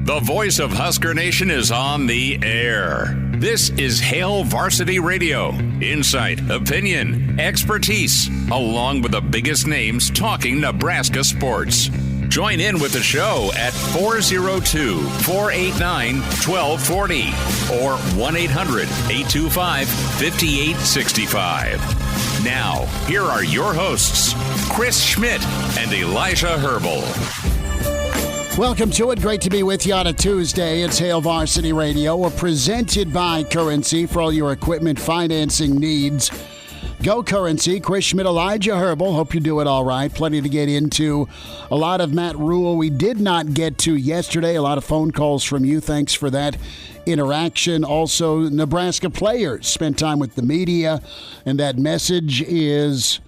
The voice of Husker Nation is on the air. This is Hail Varsity Radio. Insight, opinion, expertise, along with the biggest names talking Nebraska sports. Join in with the show at 402-489-1240 or 1-800-825-5865. Now, here are your hosts, Chris Schmidt and Elijah Herbel. Welcome to it. Great to be with you on a Tuesday. It's Hail Varsity Radio. We're presented by Currency for all your equipment financing needs. Go Currency. Chris Schmidt, Elijah Herbel. Hope you do it all right. Plenty to get into. A lot of Matt Rhule we did not get to yesterday. A lot of phone calls from you. Thanks for that interaction. Also, Nebraska players spent time with the media, and that message is,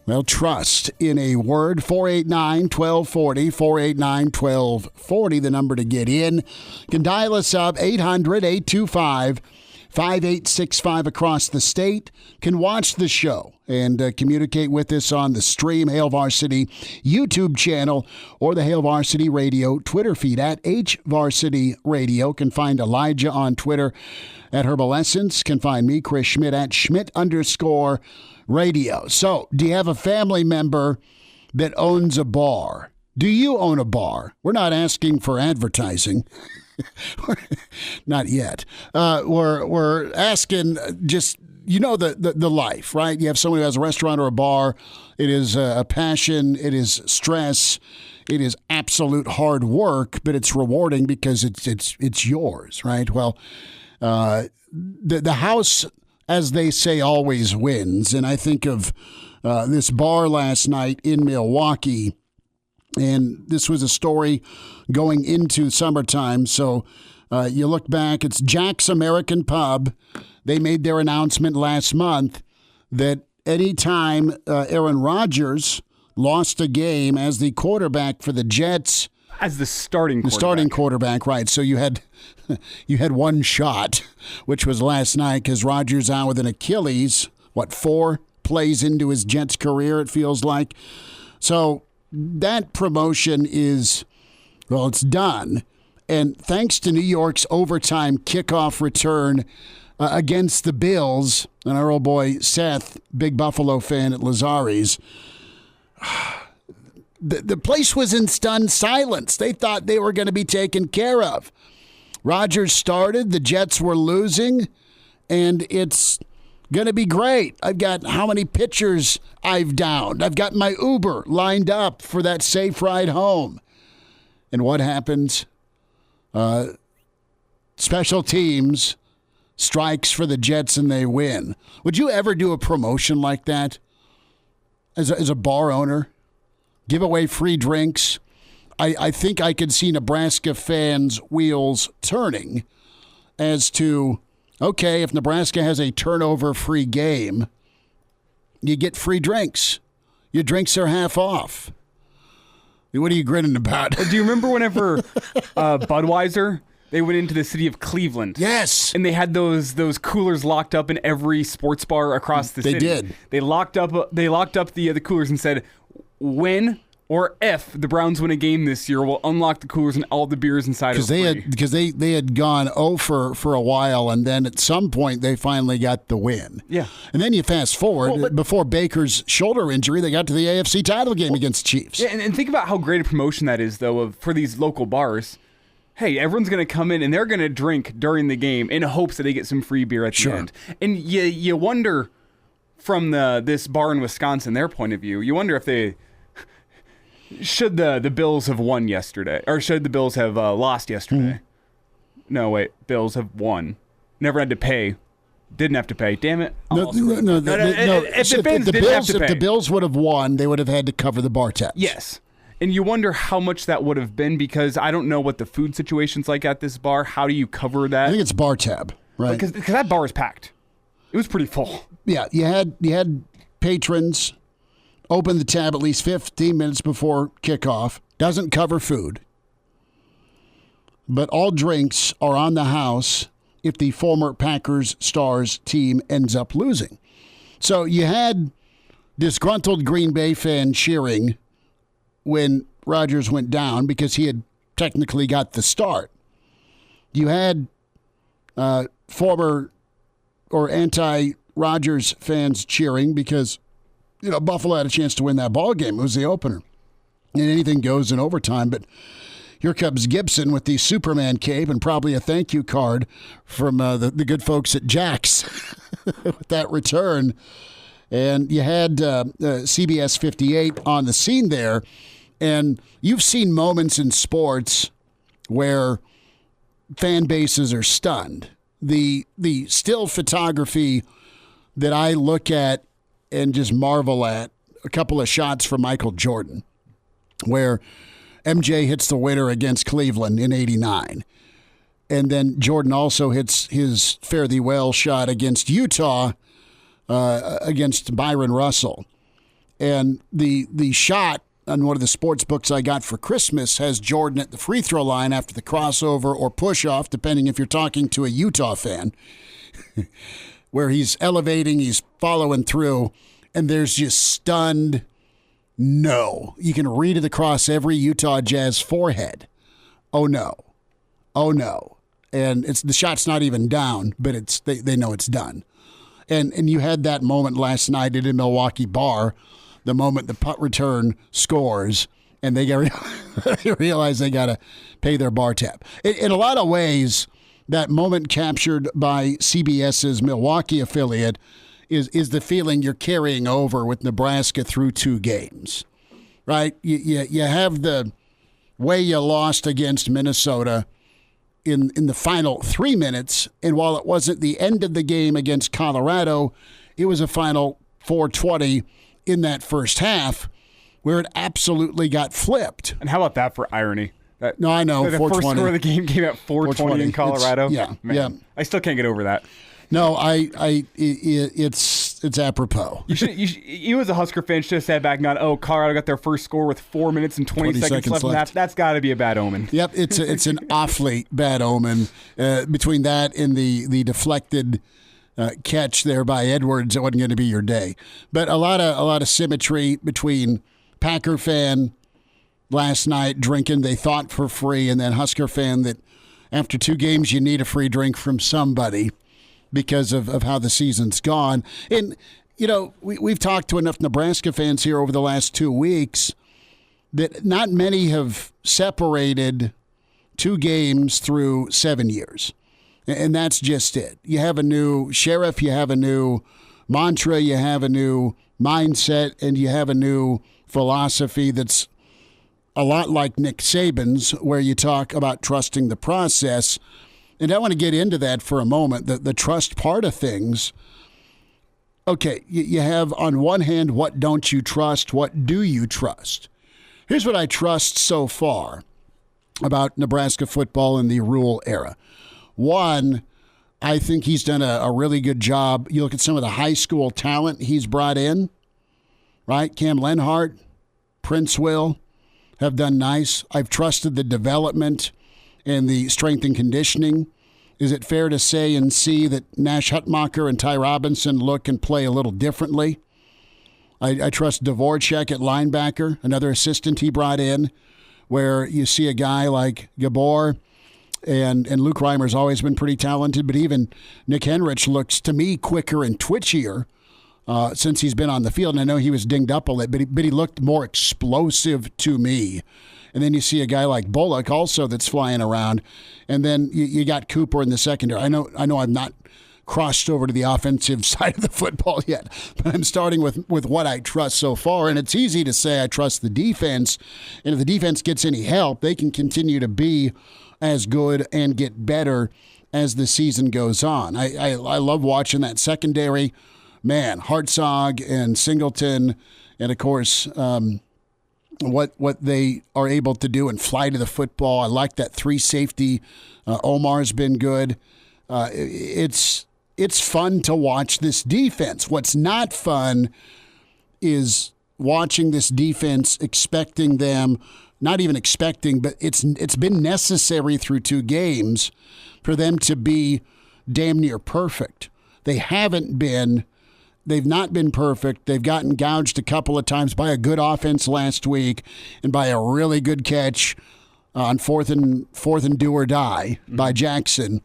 well, trust in a word. 489-1240, 489-1240, the number to get in. You can dial us up, 800-825-5865 across the state. Can watch the show and communicate with us on the stream, Hail Varsity YouTube channel, or the Hail Varsity Radio Twitter feed at HVarsity Radio. Can find Elijah on Twitter at Herbalescence. Can find me, Chris Schmidt, at Schmidt_radio. So, do you have a family member that owns a bar? Do you own a bar? We're not asking for advertising. Not yet. We're asking just, the life, right? You have someone who has a restaurant or a bar. It is a passion. It is stress. It is absolute hard work, but it's rewarding because it's yours, right? Well, the house, as they say, always wins. And I think of this bar last night in Milwaukee, and this was a story going into summertime. So you look back, it's Jack's American Pub. They made their announcement last month that anytime Aaron Rodgers lost a game as the quarterback for the Jets, as the starting quarterback, right? So you had one shot, which was last night because Rodgers out with an Achilles. 4 plays into his Jets career? It feels like. So that promotion is, well, it's done, and thanks to New York's overtime kickoff return against the Bills, and our old boy Seth, big Buffalo fan at Lazari's. The place was in stunned silence. They thought they were going to be taken care of. Rodgers started. The Jets were losing, and it's going to be great. I've got how many pitchers I've downed. I've got my Uber lined up for that safe ride home. And what happens? Special teams strikes for the Jets, and they win. Would you ever do a promotion like that as a bar owner? Give away free drinks. I think I could see Nebraska fans' wheels turning as to, okay, if Nebraska has a turnover-free game, you get free drinks. Your drinks are half off. What are you grinning about? Do you remember whenever Budweiser, they went into the city of Cleveland? Yes. And they had those coolers locked up in every sports bar across the city. They did. They locked up the coolers and said, when or if the Browns win a game this year, we'll unlock the coolers and all the beers inside are free. Because they had gone over for a while, and then at some point they finally got the win. Yeah. And then you fast forward, before Baker's shoulder injury, they got to the AFC title game against Chiefs. Yeah, and think about how great a promotion that is, though, for these local bars. Hey, everyone's going to come in and they're going to drink during the game in hopes that they get some free beer at the end. And you wonder, from this bar in Wisconsin, their point of view, you wonder if they... Should the Bills have won yesterday? Or should the Bills have lost yesterday? Mm-hmm. No, wait. Bills have won. Never had to pay. Didn't have to pay. Damn it. If the Bills would have won, they would have had to cover the bar tabs. Yes. And you wonder how much that would have been, because I don't know what the food situation's like at this bar. How do you cover that? I think it's bar tab, right? Because that bar is packed. It was pretty full. Yeah, you had patrons open the tab at least 15 minutes before kickoff. Doesn't cover food. But all drinks are on the house if the former Packers Stars team ends up losing. So you had disgruntled Green Bay fan cheering when Rodgers went down because he had technically got the start. You had former or anti-Rodgers fans cheering because, Buffalo had a chance to win that ball game. It was the opener. And anything goes in overtime, but here comes Gibson with the Superman cape and probably a thank you card from the good folks at Jack's with that return. And you had CBS 58 on the scene there. And you've seen moments in sports where fan bases are stunned. The still photography that I look at and just marvel at, a couple of shots from Michael Jordan, where MJ hits the winner against Cleveland in '89. And then Jordan also hits his fare thee well shot against Utah against Byron Russell. And the shot on one of the sports books I got for Christmas has Jordan at the free throw line after the crossover or push-off, depending if you're talking to a Utah fan, where he's elevating, he's following through, and there's just stunned no. You can read it across every Utah Jazz forehead. Oh, no. Oh, no. And the shot's not even down, but they know it's done. And you had that moment last night at a Milwaukee bar, the moment the punt return scores, and they realize they got to pay their bar tab. In a lot of ways, that moment captured by CBS's Milwaukee affiliate is the feeling you're carrying over with Nebraska through 2 games, right? You have the way you lost against Minnesota in the final 3 minutes, and while it wasn't the end of the game against Colorado, it was a final 4:20 in that first half where it absolutely got flipped. And how about that for irony? No, I know. The first score of the game came at 4:20 in Colorado. Yeah. I still can't get over that. No, it's apropos. You as a Husker fan should have sat back and gone, "Oh, Colorado got their first score with 4 minutes and 20 seconds left. That's got to be a bad omen." Yep, it's an awfully bad omen. Between that and the deflected catch there by Edwards, it wasn't going to be your day. But a lot of symmetry between Packer fan last night drinking they thought for free, and then Husker fan that after 2 games you need a free drink from somebody because of how the season's gone. And, we've talked to enough Nebraska fans here over the last 2 weeks that not many have separated 2 games through 7 years. And that's just it. You have a new sheriff, you have a new mantra, you have a new mindset, and you have a new philosophy that's a lot like Nick Saban's, where you talk about trusting the process. And I want to get into that for a moment, the trust part of things. Okay, you have on one hand, what don't you trust? What do you trust? Here's what I trust so far about Nebraska football in the Rhule era. One, I think he's done a really good job. You look at some of the high school talent he's brought in, right? Cam Lenhart, Prince Will have done nice. I've trusted the development and the strength and conditioning. Is it fair to say and see that Nash Hutmacher and Ty Robinson look and play a little differently? I trust Dvorak at linebacker, another assistant he brought in, where you see a guy like Gabor, and Luke Reimer's always been pretty talented, but even Nick Henrich looks, to me, quicker and twitchier since he's been on the field. And I know he was dinged up a little, but he looked more explosive to me. And then you see a guy like Bullock also that's flying around. And then you got Cooper in the secondary. I know I'm not crossed over to the offensive side of the football yet, but I'm starting with what I trust so far. And it's easy to say I trust the defense. And if the defense gets any help, they can continue to be as good and get better as the season goes on. I love watching that secondary. Man, Hartzog and Singleton, and of course, what they are able to do and fly to the football. I like that 3 safety. Omar's been good. It's fun to watch this defense. What's not fun is watching this defense, expecting them, not even expecting, but it's been necessary through 2 games for them to be damn near perfect. They haven't been. They've not been perfect. They've gotten gouged a couple of times by a good offense last week and by a really good catch on fourth and do or die by Jackson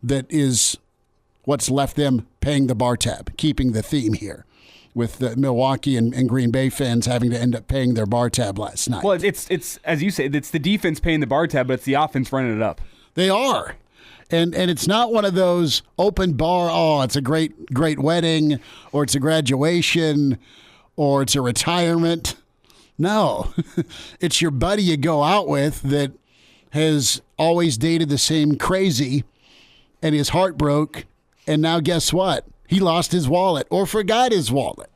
that is what's left them paying the bar tab, keeping the theme here with the Milwaukee and Green Bay fans having to end up paying their bar tab last night. Well, it's as you say, it's the defense paying the bar tab, but it's the offense running it up. They are. And it's not one of those open bar, it's a great wedding, or it's a graduation, or it's a retirement. No. It's your buddy you go out with that has always dated the same crazy, and his heart broke, and now guess what? He lost his wallet or forgot his wallet.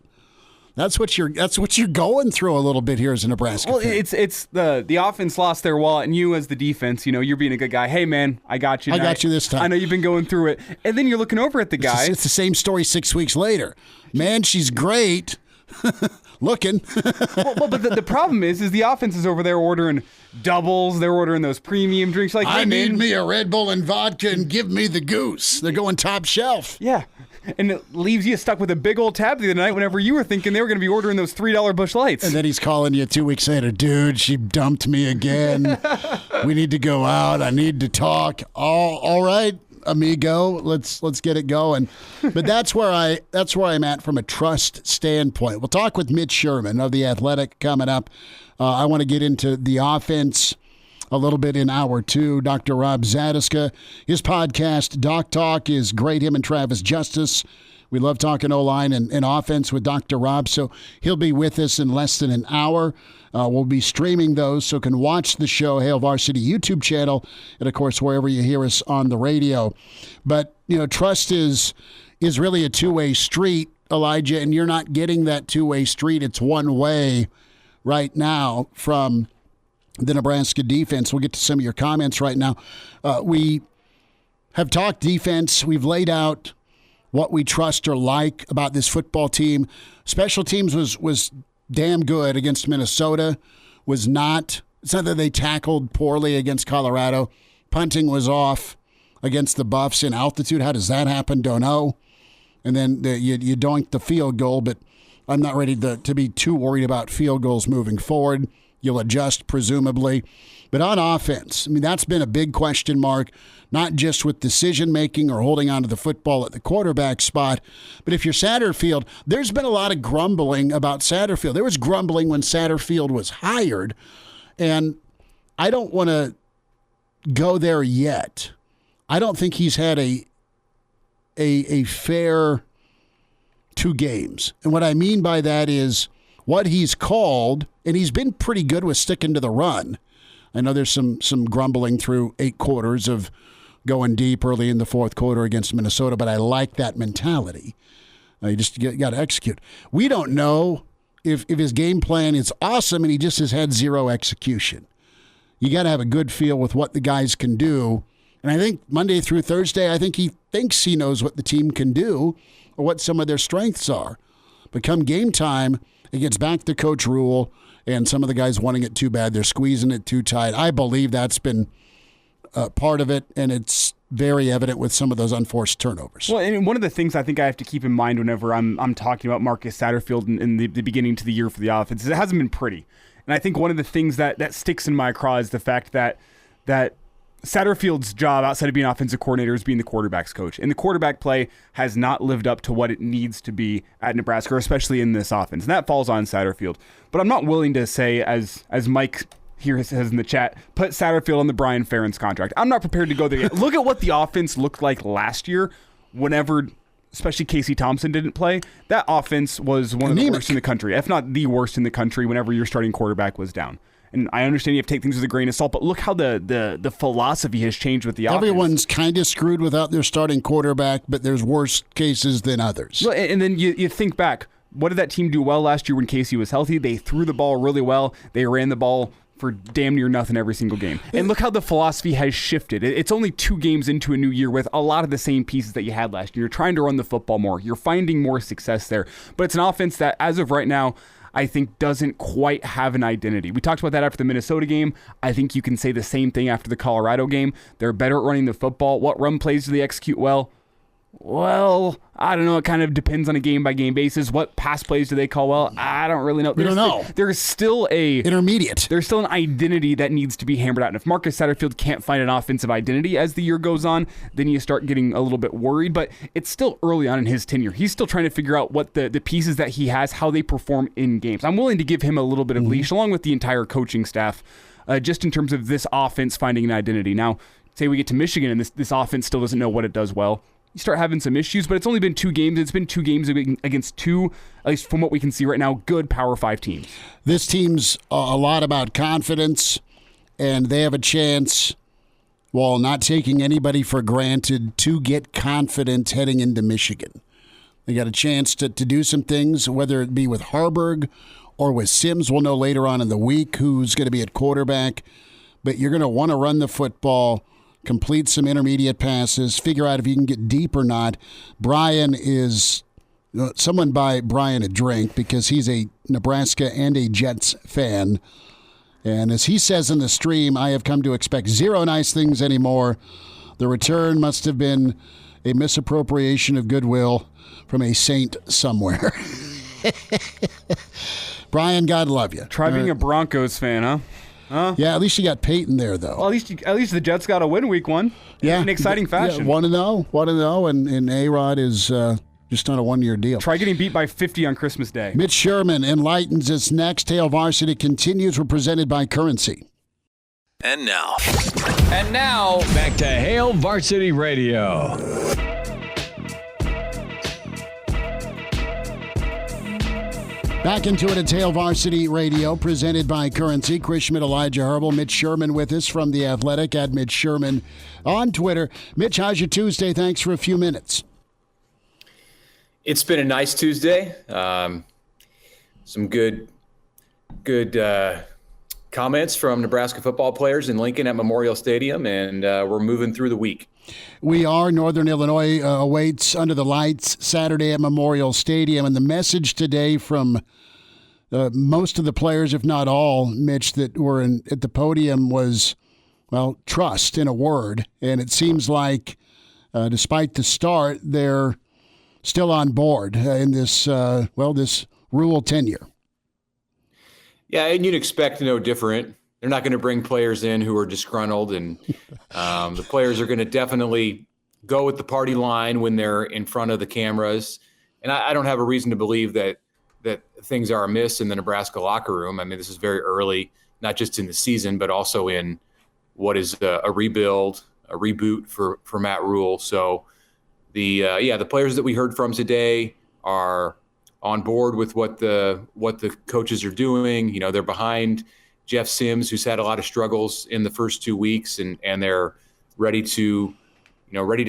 That's what you're going through a little bit here as a Nebraska fan. It's the offense lost their wallet, and you as the defense, you're being a good guy. Hey man, I got you. I got you this time. I know you've been going through it, and then you're looking over at the guy. It's the same story 6 weeks later. Man, she's great. Looking. But the problem is the offense is over there ordering doubles. They're ordering those premium drinks. Like, I need me a Red Bull and vodka and give me the goose. They're going top shelf. Yeah. And it leaves you stuck with a big old tab the other night whenever you were thinking they were going to be ordering those $3 Busch Lights. And then he's calling you 2 weeks later, dude, she dumped me again. We need to go out. I need to talk. All right, amigo, let's get it going. But that's where I'm at from a trust standpoint. We'll talk with Mitch Sherman of The Athletic coming up. I want to get into the offense a little bit in hour two. Dr. Rob Zatechka, his podcast, Doc Talk, is great. Him and Travis Justice. We love talking O-line and offense with Dr. Rob, so he'll be with us in less than an hour. We'll be streaming those, so can watch the show, Hail Varsity YouTube channel, and, of course, wherever you hear us on the radio. But, trust is really a two-way street, Elijah, and you're not getting that two-way street. It's one way right now from the Nebraska defense. We'll get to some of your comments right now. We have talked defense. We've laid out what we trust or like about this football team. Special teams was damn good against Minnesota. Was not. It's not that they tackled poorly against Colorado. Punting was off against the Buffs in altitude. How does that happen? Don't know. And then you doink the field goal, but I'm not ready to be too worried about field goals moving forward. You'll adjust, presumably. But on offense, that's been a big question mark, not just with decision-making or holding onto the football at the quarterback spot, but if you're Satterfield, there's been a lot of grumbling about Satterfield. There was grumbling when Satterfield was hired, and I don't want to go there yet. I don't think he's had a fair 2 games. And what I mean by that is what he's called, and he's been pretty good with sticking to the run. I know there's some grumbling through 8 quarters of going deep early in the fourth quarter against Minnesota, but I like that mentality. You just got to execute. We don't know if his game plan is awesome and he just has had 0 execution. You got to have a good feel with what the guys can do. And I think Monday through Thursday, I think he thinks he knows what the team can do or what some of their strengths are. But come game time, it gets back to Coach Rhule, and some of the guys wanting it too bad. They're squeezing it too tight. I believe that's been part of it, and it's very evident with some of those unforced turnovers. Well, and one of the things I think I have to keep in mind whenever I'm talking about Marcus Satterfield in the beginning to the year for the offense is it hasn't been pretty. And I think one of the things that sticks in my craw is the fact that Satterfield's job outside of being offensive coordinator is being the quarterback's coach. And the quarterback play has not lived up to what it needs to be at Nebraska, especially in this offense. And that falls on Satterfield. But I'm not willing to say, as Mike here says in the chat, put Satterfield on the Brian Ferentz contract. I'm not prepared to go there yet. Look at what the offense looked like last year whenever, especially Casey Thompson didn't play. That offense was one of the worst in the country, if not the worst in the country whenever your starting quarterback was down. And I understand you have to take things with a grain of salt, but look how the philosophy has changed with the offense. Everyone's kind of screwed without their starting quarterback, but there's worse cases than others. Well, and then you think back, what did that team do well last year when Casey was healthy? They threw the ball really well. They ran the ball for damn near nothing every single game. And look how the philosophy has shifted. It's only 2 games into a new year with a lot of the same pieces that you had last year. You're trying to run the football more. You're finding more success there. But it's an offense that, as of right now, I think doesn't quite have an identity. We talked about that after the Minnesota game. I think you can say the same thing after the Colorado game. They're better at running the football. What run plays do they execute well? Well, I don't know. It kind of depends on a game-by-game basis. What pass plays do they call well? I don't really know. We don't know. There's still intermediate. There's still an identity that needs to be hammered out. And if Marcus Satterfield can't find an offensive identity as the year goes on, then you start getting a little bit worried. But it's still early on in his tenure. He's still trying to figure out what the pieces that he has, how they perform in games. I'm willing to give him a little bit of leash, along with the entire coaching staff, just in terms of this offense finding an identity. Now, say we get to Michigan and this offense still doesn't know what it does well. You start having some issues, but it's only been 2 games. It's been 2 games against 2, at least from what we can see right now, good Power 5 teams. This team's a lot about confidence, and they have a chance, while not taking anybody for granted, to get confident heading into Michigan. They got a chance to do some things, whether it be with Harburg or with Sims. We'll know later on in the week who's going to be at quarterback. But you're going to want to run the football, complete some intermediate passes, figure out if you can get deep or not. Brian is someone buy Brian a drink because he's a Nebraska and a Jets fan. And as he says in the stream, I have come to expect 0 nice things anymore. The return must have been a misappropriation of goodwill from a saint somewhere. Brian, God love you. Try being a Broncos fan, huh? Yeah, at least you got Peyton there, though. Well, at least the Jets got a win week 1 in an exciting fashion. 1-0, and A-Rod is just on a 1-year deal. Try getting beat by 50 on Christmas Day. Mitch Sherman enlightens us next. Hail Varsity continues. We're presented by Currency. And now, back to Hail Varsity Radio. Back into it at Hail Varsity Radio, presented by Currency. Chris Schmidt, Elijah Herbel, Mitch Sherman with us from The Athletic, at Mitch Sherman on Twitter. Mitch, how's your Tuesday? Thanks for a few minutes. It's been a nice Tuesday. Some good comments from Nebraska football players in Lincoln at Memorial Stadium, and we're moving through the week. We are. Northern Illinois awaits under the lights Saturday at Memorial Stadium, and the message today from most of the players, if not all, Mitch, that were at the podium was, well, trust in a word. And it seems like, despite the start, they're still on board in this, this Rhule tenure. Yeah, and you'd expect no different. They're not going to bring players in who are disgruntled, and the players are going to definitely go with the party line when they're in front of the cameras. And I don't have a reason to believe that things are amiss in the Nebraska locker room. I mean, this is very early, not just in the season, but also in what is a rebuild, a reboot for Matt Rhule. So the players that we heard from today are on board with what the coaches are doing. You know, they're behind Jeff Sims, who's had a lot of struggles in the first 2 weeks, and they're ready to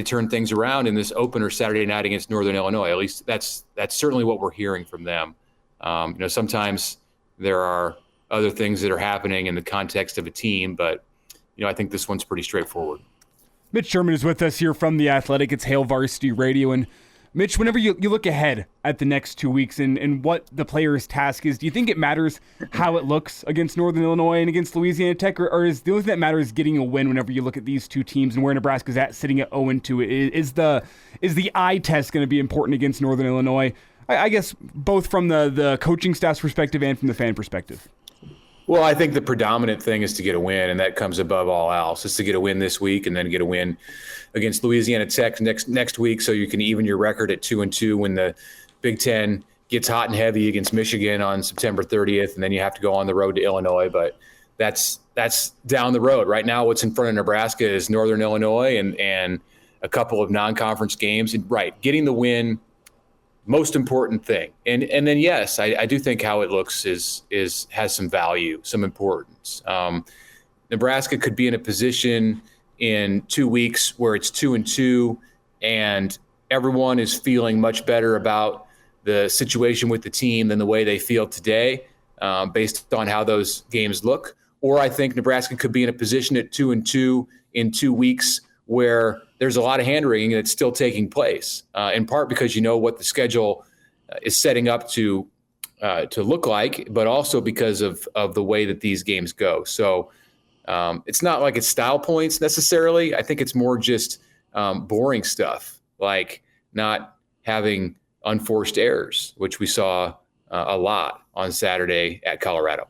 turn things around in this opener Saturday night against Northern Illinois. At least that's certainly what we're hearing from them. Sometimes there are other things that are happening in the context of a team, but I think this one's pretty straightforward. Mitch Sherman is with us here from The Athletic. It's Hail Varsity Radio. And Mitch, whenever you look ahead at the next 2 weeks and what the player's task is, do you think it matters how it looks against Northern Illinois and against Louisiana Tech, or is the only thing that matters getting a win whenever you look at these two teams and where Nebraska's at, sitting at 0-2? Is the eye test going to be important against Northern Illinois? I guess both from the coaching staff's perspective and from the fan perspective. Well, I think the predominant thing is to get a win, and that comes above all else. Is to get a win this week and then get a win against Louisiana Tech next week, so you can even your record at 2-2 when the Big Ten gets hot and heavy against Michigan on September 30th, and then you have to go on the road to Illinois. But that's down the road. Right now, what's in front of Nebraska is Northern Illinois and a couple of non-conference games. And right, getting the win, most important thing. And then yes, I do think how it looks has some value, some importance. Nebraska could be in a position in 2 weeks where it's 2-2 and everyone is feeling much better about the situation with the team than the way they feel today, based on how those games look. Or I think Nebraska could be in a position at 2-2 in 2 weeks where there's a lot of hand-wringing that's still taking place, in part because you know what the schedule is setting up to look like, but also because of the way that these games go. So it's not like it's style points necessarily. I think it's more just boring stuff. Like not having unforced errors, which we saw a lot on Saturday at Colorado.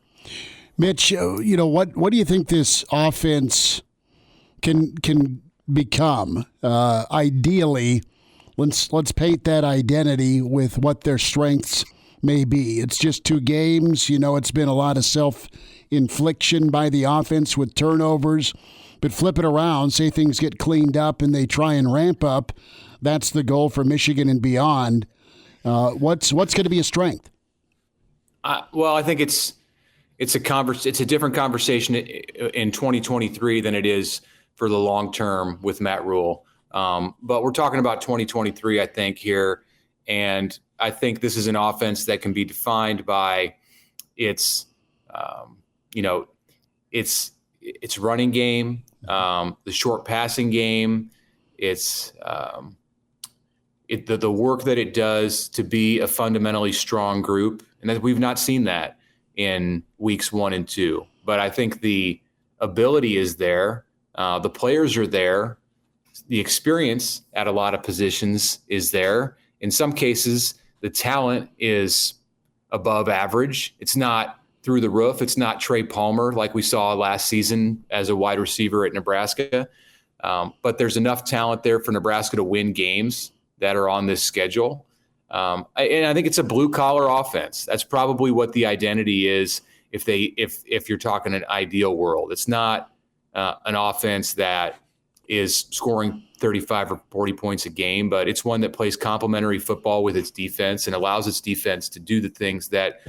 Mitch, what do you think this offense can become? Ideally, let's paint that identity with what their strengths may be. It's just 2 games. It's been a lot of self-infliction by the offense with turnovers. But flip it around, say things get cleaned up and they try and ramp up. That's the goal for Michigan and beyond. What's going to be a strength? Well, I think it's a different conversation in 2023 than it is for the long term with Matt Rhule. But we're talking about 2023, I think, here. And I think this is an offense that can be defined by its running game, the short passing game, it's the work that it does to be a fundamentally strong group. And that we've not seen that in weeks 1 and 2. But I think the ability is there. The players are there. The experience at a lot of positions is there. In some cases, the talent is above average. It's not through the roof. It's not Trey Palmer like we saw last season as a wide receiver at Nebraska. But there's enough talent there for Nebraska to win games that are on this schedule. And I think it's a blue collar offense. That's probably what the identity is. If you're talking an ideal world, it's not an offense that is scoring 35 or 40 points a game, but it's one that plays complementary football with its defense and allows its defense to do the things that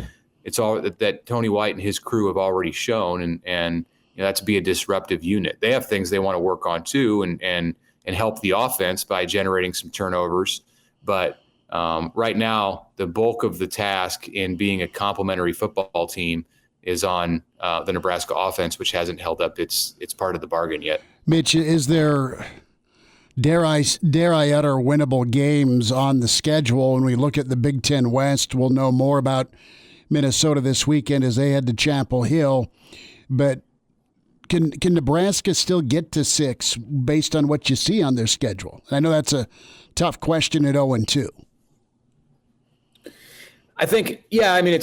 that Tony White and his crew have already shown, and that's be a disruptive unit. They have things they want to work on too, and help the offense by generating some turnovers. But right now, the bulk of the task in being a complementary football team is on the Nebraska offense, which hasn't held up its part of the bargain yet. Mitch, is there, dare I utter, winnable games on the schedule? When we look at the Big Ten West, we'll know more about Minnesota this weekend as they head to Chapel Hill. But can Nebraska still get to 6 based on what you see on their schedule? I know that's a tough question at 0-2. I think, yeah. I mean,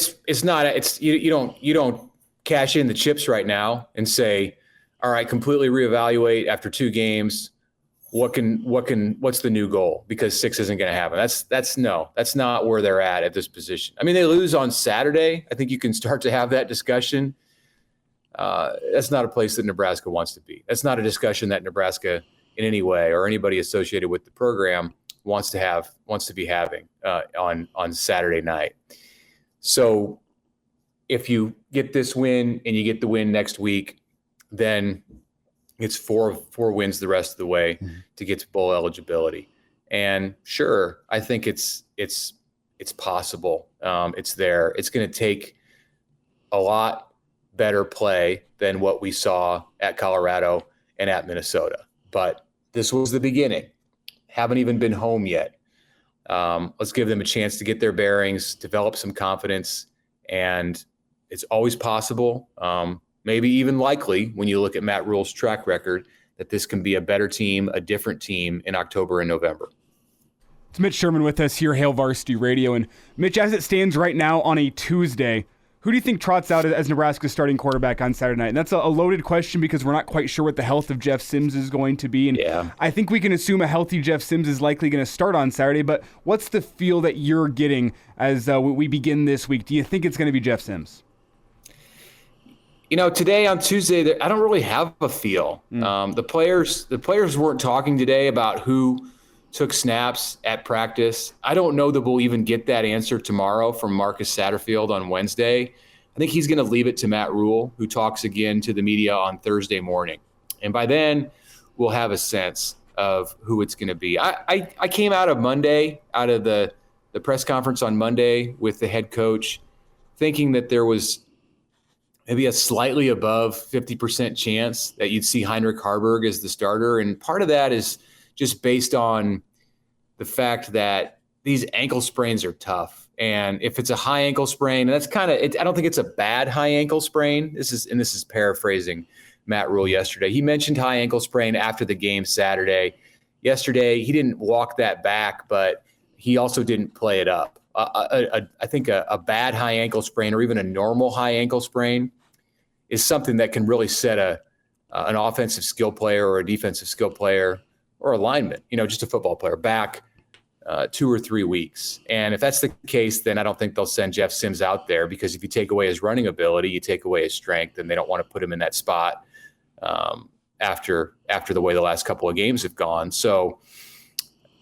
you don't cash in the chips right now and say, all right, completely reevaluate after 2 games. What's the new goal? Because 6 isn't going to happen. That's not where they're at this position. I mean, they lose on Saturday. I think you can start to have that discussion. That's not a place that Nebraska wants to be. That's not a discussion that Nebraska in any way or anybody associated with the program wants to be having on Saturday night. So if you get this win and you get the win next week, then it's four wins the rest of the way to get to bowl eligibility. And sure, I think it's possible. It's there. It's going to take a lot better play than what we saw at Colorado and at Minnesota. But this was the beginning. Haven't even been home yet. Let's give them a chance to get their bearings, develop some confidence, and it's always possible, maybe even likely when you look at Matt Rhule's track record, that this can be a better team, a different team in October and November. It's Mitch Sherman with us here, Hail Varsity Radio. And Mitch, as it stands right now on a Tuesday, who do you think trots out as Nebraska's starting quarterback on Saturday night? And that's a loaded question because we're not quite sure what the health of Jeff Sims is going to be. And yeah. I think we can assume a healthy Jeff Sims is likely going to start on Saturday. But what's the feel that you're getting as we begin this week? Do you think it's going to be Jeff Sims? Today on Tuesday, I don't really have a feel. The players weren't talking today about who took snaps at practice. I don't know that we'll even get that answer tomorrow from Marcus Satterfield on Wednesday. I think he's going to leave it to Matt Rhule, who talks again to the media on Thursday morning. And by then, we'll have a sense of who it's going to be. I came out of the press conference on Monday with the head coach, thinking that there was maybe a slightly above 50% chance that you'd see Heinrich Haarberg as the starter. And part of that is just based on the fact that these ankle sprains are tough. And if it's a high ankle sprain, and that's kind of, I don't think it's a bad high ankle sprain. This is paraphrasing Matt Rhule yesterday. He mentioned high ankle sprain after the game Saturday. yesterday. He didn't walk that back, but he also didn't play it up. I think a bad high ankle sprain or even a normal high ankle sprain is something that can really set an offensive skill player or a defensive skill player or a lineman, just a football player back 2 or 3 weeks. And if that's the case, then I don't think they'll send Jeff Sims out there, because if you take away his running ability, you take away his strength, and they don't want to put him in that spot after the way the last couple of games have gone. So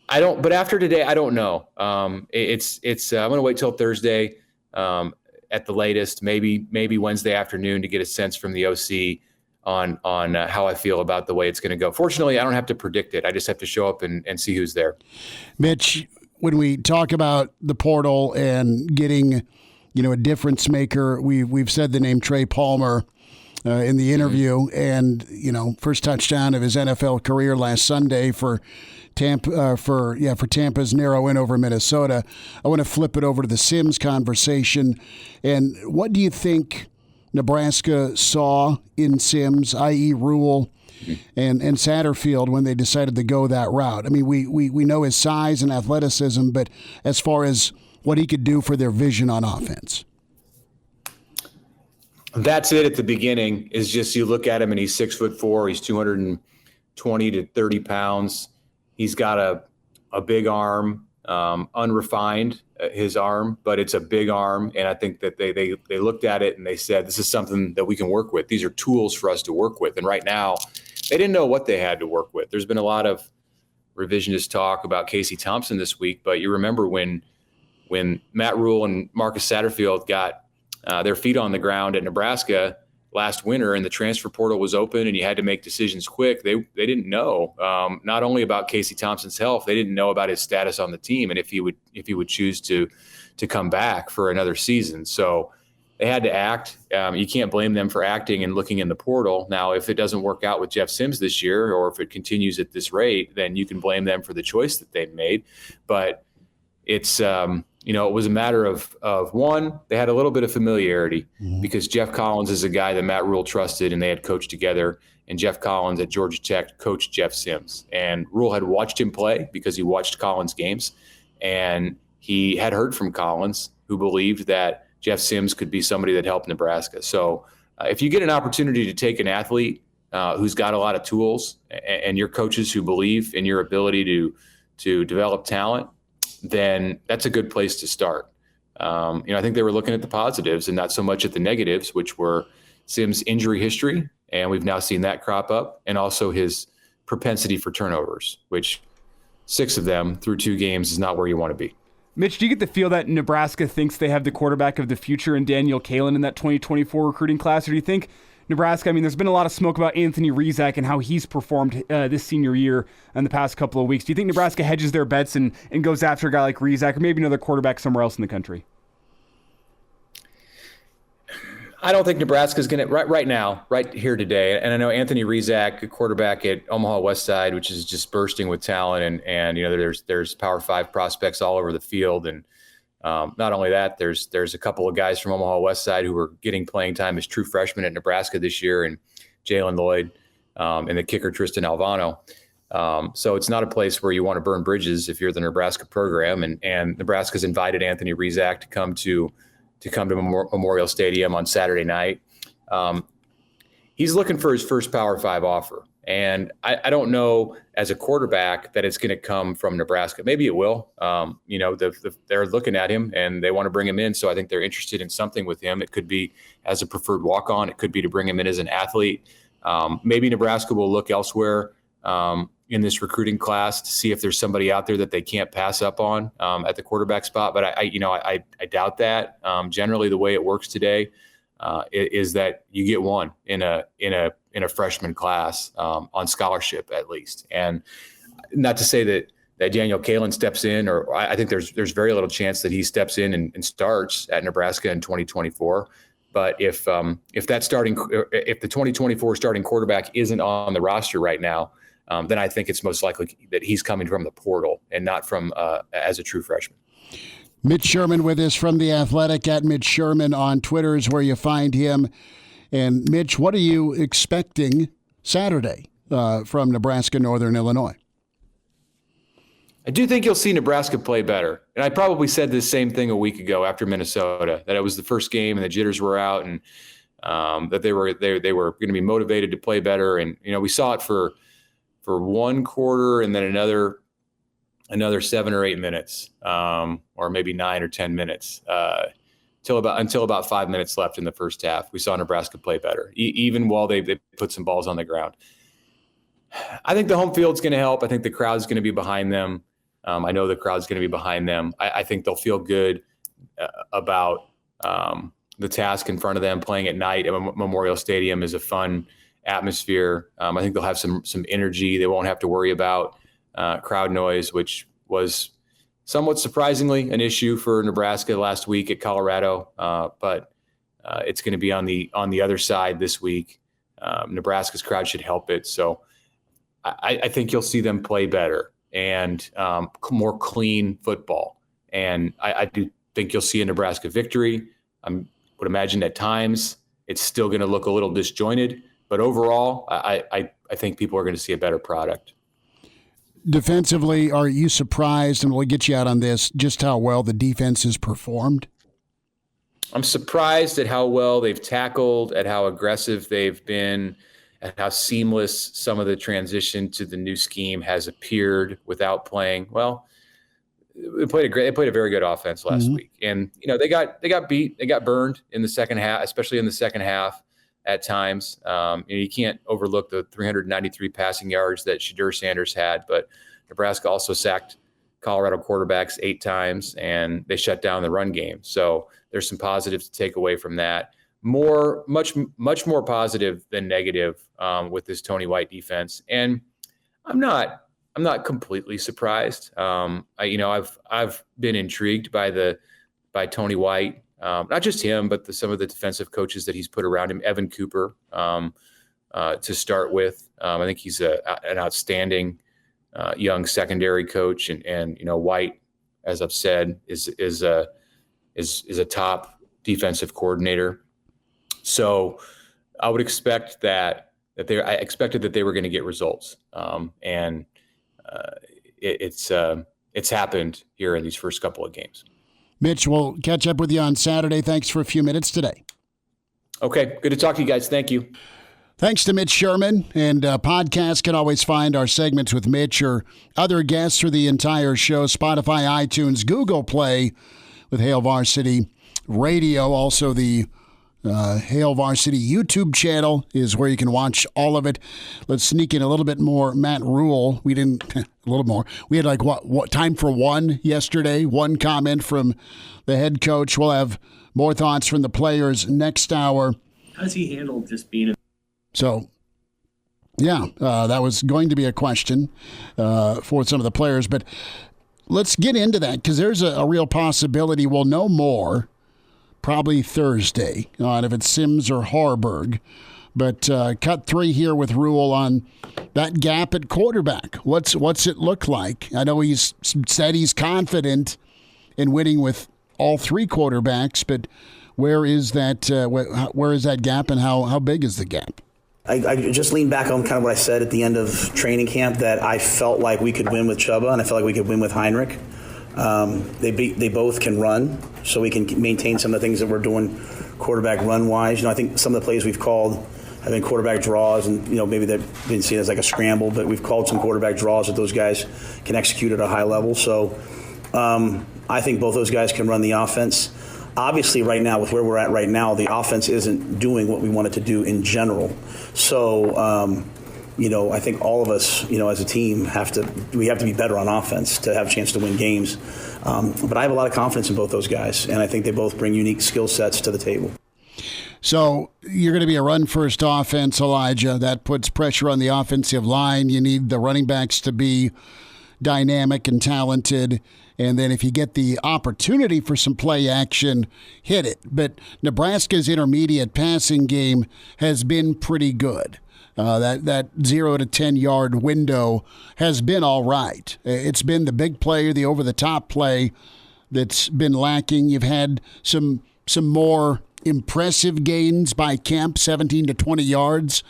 but after today, I don't know. I'm going to wait till Thursday at the latest, maybe Wednesday afternoon, to get a sense from the OC on how I feel about the way it's going to go. Fortunately, I don't have to predict it. I just have to show up and see who's there. Mitch, when we talk about the portal and getting, a difference maker, we've said the name Trey Palmer in the interview, and first touchdown of his NFL career last Sunday for Tampa's narrow win over Minnesota. I want to flip it over to the Sims conversation. And what do you think Nebraska saw in Sims, i.e. Rhule and Satterfield, when they decided to go that route? I mean, we know his size and athleticism, but as far as what he could do for their vision on offense. That's it at the beginning, is just you look at him and he's 6'4", he's 220 to 30 pounds. He's got a big arm, unrefined, his arm, but it's a big arm. And I think that they looked at it and they said, this is something that we can work with. These are tools for us to work with. And right now, they didn't know what they had to work with. There's been a lot of revisionist talk about Casey Thompson this week, but you remember when Matt Rhule and Marcus Satterfield got their feet on the ground at Nebraska last winter, and the transfer portal was open and you had to make decisions quick. They didn't know not only about Casey Thompson's health, they didn't know about his status on the team and if he would choose to come back for another season. So they had to act. You can't blame them for acting and looking in the portal. Now, if it doesn't work out with Jeff Sims this year, or if it continues at this rate, then you can blame them for the choice that they've made. But it's it was a matter of one, they had a little bit of familiarity because Jeff Collins is a guy that Matt Rhule trusted and they had coached together. And Jeff Collins at Georgia Tech coached Jeff Sims. And Rhule had watched him play because he watched Collins' games. And he had heard from Collins, who believed that Jeff Sims could be somebody that helped Nebraska. So if you get an opportunity to take an athlete who's got a lot of tools and your coaches who believe in your ability to develop talent, then that's a good place to start. I think they were looking at the positives and not so much at the negatives, which were Sims' injury history, and we've now seen that crop up, and also his propensity for turnovers, which 6 of them through 2 games is not where you want to be. Mitch, do you get the feel that Nebraska thinks they have the quarterback of the future in Daniel Kalen in that 2024 recruiting class, or do you think Nebraska, there's been a lot of smoke about Anthony Rizak and how he's performed this senior year in the past couple of weeks. Do you think Nebraska hedges their bets and goes after a guy like Rizak, or maybe another quarterback somewhere else in the country? I don't think Nebraska's going to right now, right here today. And I know Anthony Rizak, a quarterback at Omaha West Side, which is just bursting with talent, and there's Power 5 prospects all over the field, and not only that, there's a couple of guys from Omaha West Side who are getting playing time as true freshmen at Nebraska this year, and Jalen Lloyd and the kicker Tristan Alvano. So it's not a place where you want to burn bridges if you're the Nebraska program. And Nebraska's invited Anthony Rizak to come to Memorial Stadium on Saturday night. He's looking for his first Power 5 offer. And I don't know as a quarterback that it's going to come from Nebraska. Maybe it will. They're looking at him and they want to bring him in. So I think they're interested in something with him. It could be as a preferred walk-on. It could be to bring him in as an athlete. Maybe Nebraska will look elsewhere in this recruiting class to see if there's somebody out there that they can't pass up on at the quarterback spot. But I doubt that. Generally, the way it works today is that you get one in a freshman class on scholarship at least. And not to say that Daniel Kalen steps in, or I think there's very little chance that he steps in and starts at Nebraska in 2024. But if the 2024 starting quarterback isn't on the roster right now, then I think it's most likely that he's coming from the portal and not from as a true freshman. Mitch Sherman with us from The Athletic, at Mitch Sherman on Twitter is where you find him. And Mitch, what are you expecting Saturday from Nebraska, Northern Illinois? I do think you'll see Nebraska play better. And I probably said the same thing a week ago after Minnesota, that it was the first game and the jitters were out, and that they were going to be motivated to play better. And, we saw it for one quarter and then another 7 or 8 minutes, or maybe 9 or 10 minutes, until about 5 minutes left in the first half. We saw Nebraska play better, even while they put some balls on the ground. I think the home field's going to help. I think the crowd's going to be behind them. I know the crowd's going to be behind them. I think they'll feel good about the task in front of them. Playing at night at Memorial Stadium is a fun atmosphere. I think they'll have some energy. They won't have to worry about crowd noise, which was somewhat surprisingly an issue for Nebraska last week at Colorado. But it's going to be on the other side this week. Nebraska's crowd should help it. So I think you'll see them play better and more clean football. And I do think you'll see a Nebraska victory. I would imagine at times it's still going to look a little disjointed, but overall, I think people are going to see a better product. Defensively, are you surprised, and we'll get you out on this, just how well the defense has performed? I'm surprised at how well they've tackled, at how aggressive they've been, at how seamless some of the transition to the new scheme has appeared without playing. Well, they played a very good offense last week. And, they got beat, they got burned in the second half, especially in the second half at times. You can't overlook the 393 passing yards that Shedeur Sanders had, but Nebraska also sacked Colorado quarterbacks 8 times, and they shut down the run game. So there's some positives to take away from that. Much more positive than negative with this Tony White defense. And I'm not completely surprised. I've been intrigued by Tony White, not just him, but some of the defensive coaches that he's put around him. Evan Cooper, to start with. I think he's an outstanding young secondary coach, and White, as I've said, is a top defensive coordinator. So I would expect I expected that they were going to get results, and it's happened here in these first couple of games. Mitch, we'll catch up with you on Saturday. Thanks for a few minutes today. Okay, good to talk to you guys. Thank you. Thanks to Mitch Sherman, and podcasts can always find our segments with Mitch or other guests for the entire show. Spotify, iTunes, Google Play with Hail Varsity Radio. Also, the Hail Varsity YouTube channel is where you can watch all of it. Let's sneak in a little bit more Matt Rhule. We didn't, a little more. We had what time for one yesterday? One comment from the head coach. We'll have more thoughts from the players next hour. How's he handled just being So, yeah, that was going to be a question for some of the players. But let's get into that, because there's a real possibility we'll know more probably Thursday on if it's Sims or Harburg. But cut 3 here with Rhule on that gap at quarterback. What's it look like? I know he's said he's confident in winning with all 3 quarterbacks, but where is that gap, and how big is the gap? I just leaned back on kind of what I said at the end of training camp, that I felt like we could win with Chuba, and I felt like we could win with Heinrich. They both can run, so we can maintain some of the things that we're doing quarterback run-wise. I think some of the plays we've called have been quarterback draws, and maybe they've been seen as like a scramble, but we've called some quarterback draws that those guys can execute at a high level. So I think both those guys can run the offense. Obviously, right now, with where we're at right now, the offense isn't doing what we want it to do in general. So, I think all of us, as a team, have to be better on offense to have a chance to win games. But I have a lot of confidence in both those guys, and I think they both bring unique skill sets to the table. So you're going to be a run-first offense, Elijah. That puts pressure on the offensive line. You need the running backs to be dynamic and talented. And then if you get the opportunity for some play action, hit it. But Nebraska's intermediate passing game has been pretty good. That 0 to 10 yard window has been all right. It's been the big play, the over-the-top play that's been lacking. You've had some more impressive gains by Kemp, 17 to 20 yards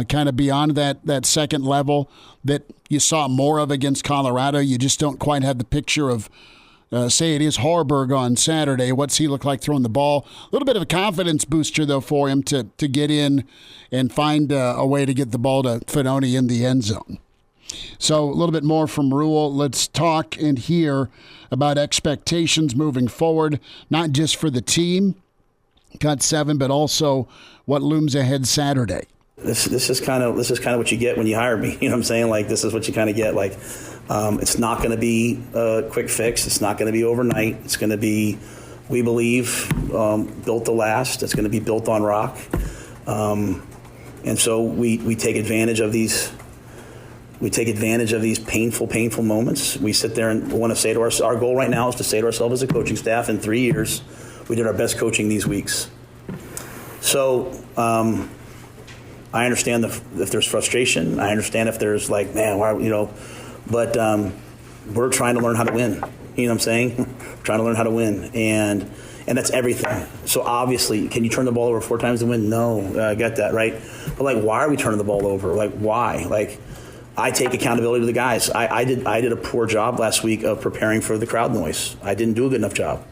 kind of beyond that second level that you saw more of against Colorado? You just don't quite have the picture of, say it is Harburg on Saturday. What's he look like throwing the ball? A little bit of a confidence booster, though, for him to get in and find a way to get the ball to Finoni in the end zone. So a little bit more from Rhule. Let's talk and hear about expectations moving forward, not just for the team, got 7, but also what looms ahead Saturday. This is kind of what you get when you hire me. You know what I'm saying? Like, this is what you kind of get. Like, it's not going to be a quick fix. It's not going to be overnight. It's going to be, we believe, built to last. It's going to be built on rock. And so we take advantage of these. We take advantage of these painful moments. We sit there and want to say to our goal right now is to say to ourselves as a coaching staff, in 3 years, we did our best coaching these weeks. So I understand if there's frustration. I understand if there's like, man, why, but we're trying to learn how to win. You know what I'm saying? We're trying to learn how to win. And that's everything. So obviously, can you turn the ball over 4 times to win? No, I get that, right? But like, why are we turning the ball over? Like, why? Like, I take accountability to the guys. I did a poor job last week of preparing for the crowd noise. I didn't do a good enough job.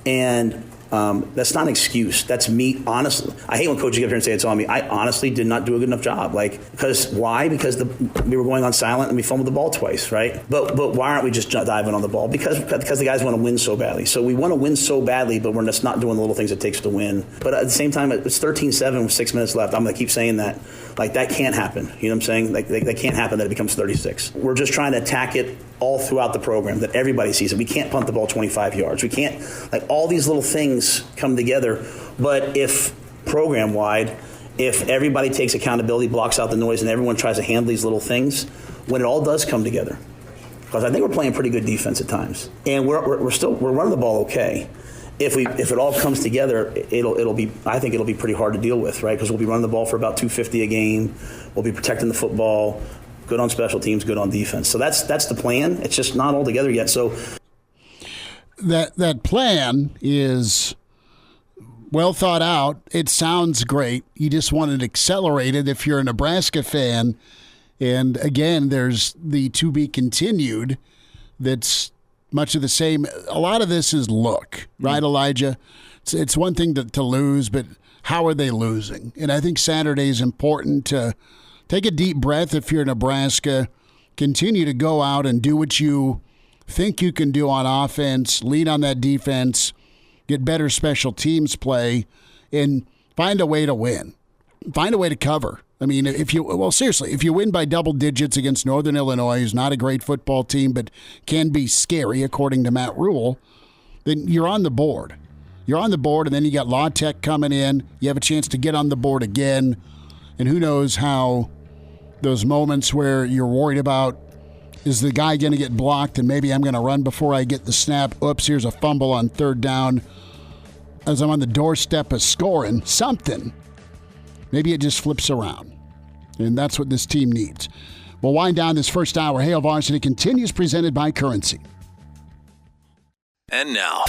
And that's not an excuse. That's me, honestly. I hate when coaches get up here and say it's on me. I honestly did not do a good enough job. Because why? Because we were going on silent and we fumbled the ball twice, right? But why aren't we just diving on the ball? Because the guys want to win so badly. So we want to win so badly, but we're just not doing the little things it takes to win. But at the same time, it's 13-7 with 6 minutes left. I'm going to keep saying that. Like, that can't happen. You know what I'm saying? Like, that can't happen that it becomes 36. We're just trying to attack it all throughout the program, that everybody sees it. We can't punt the ball 25 yards. We can't, like, all these little things come together. But if program-wide, if everybody takes accountability, blocks out the noise, and everyone tries to handle these little things, when it all does come together, because I think we're playing pretty good defense at times, and we're running the ball okay. If it all comes together, I think it'll be pretty hard to deal with, right? Because we'll be running the ball for about 250 a game. We'll be protecting the football, good on special teams, good on defense. So that's the plan. It's just not all together yet. So that plan is well thought out. It sounds great. You just want it accelerated if you're a Nebraska fan. And again, there's the to be continued that's much of the same. A lot of this is look, right, Elijah? It's one thing to lose, but how are they losing? And I think Saturday is important to take a deep breath if you're Nebraska. Continue to go out and do what you think you can do on offense, lead on that defense, get better special teams play, and find a way to win. Find a way to cover. I mean, seriously, if you win by double digits against Northern Illinois, who's not a great football team but can be scary, according to Matt Rhule, then you're on the board. You're on the board, and then you got La Tech coming in. You have a chance to get on the board again, and who knows how those moments where you're worried about, is the guy going to get blocked and maybe I'm going to run before I get the snap. Oops, here's a fumble on 3rd down as I'm on the doorstep of scoring something. Maybe it just flips around. And that's what this team needs. We'll wind down this first hour. Hail Varsity continues, presented by Currency. And now,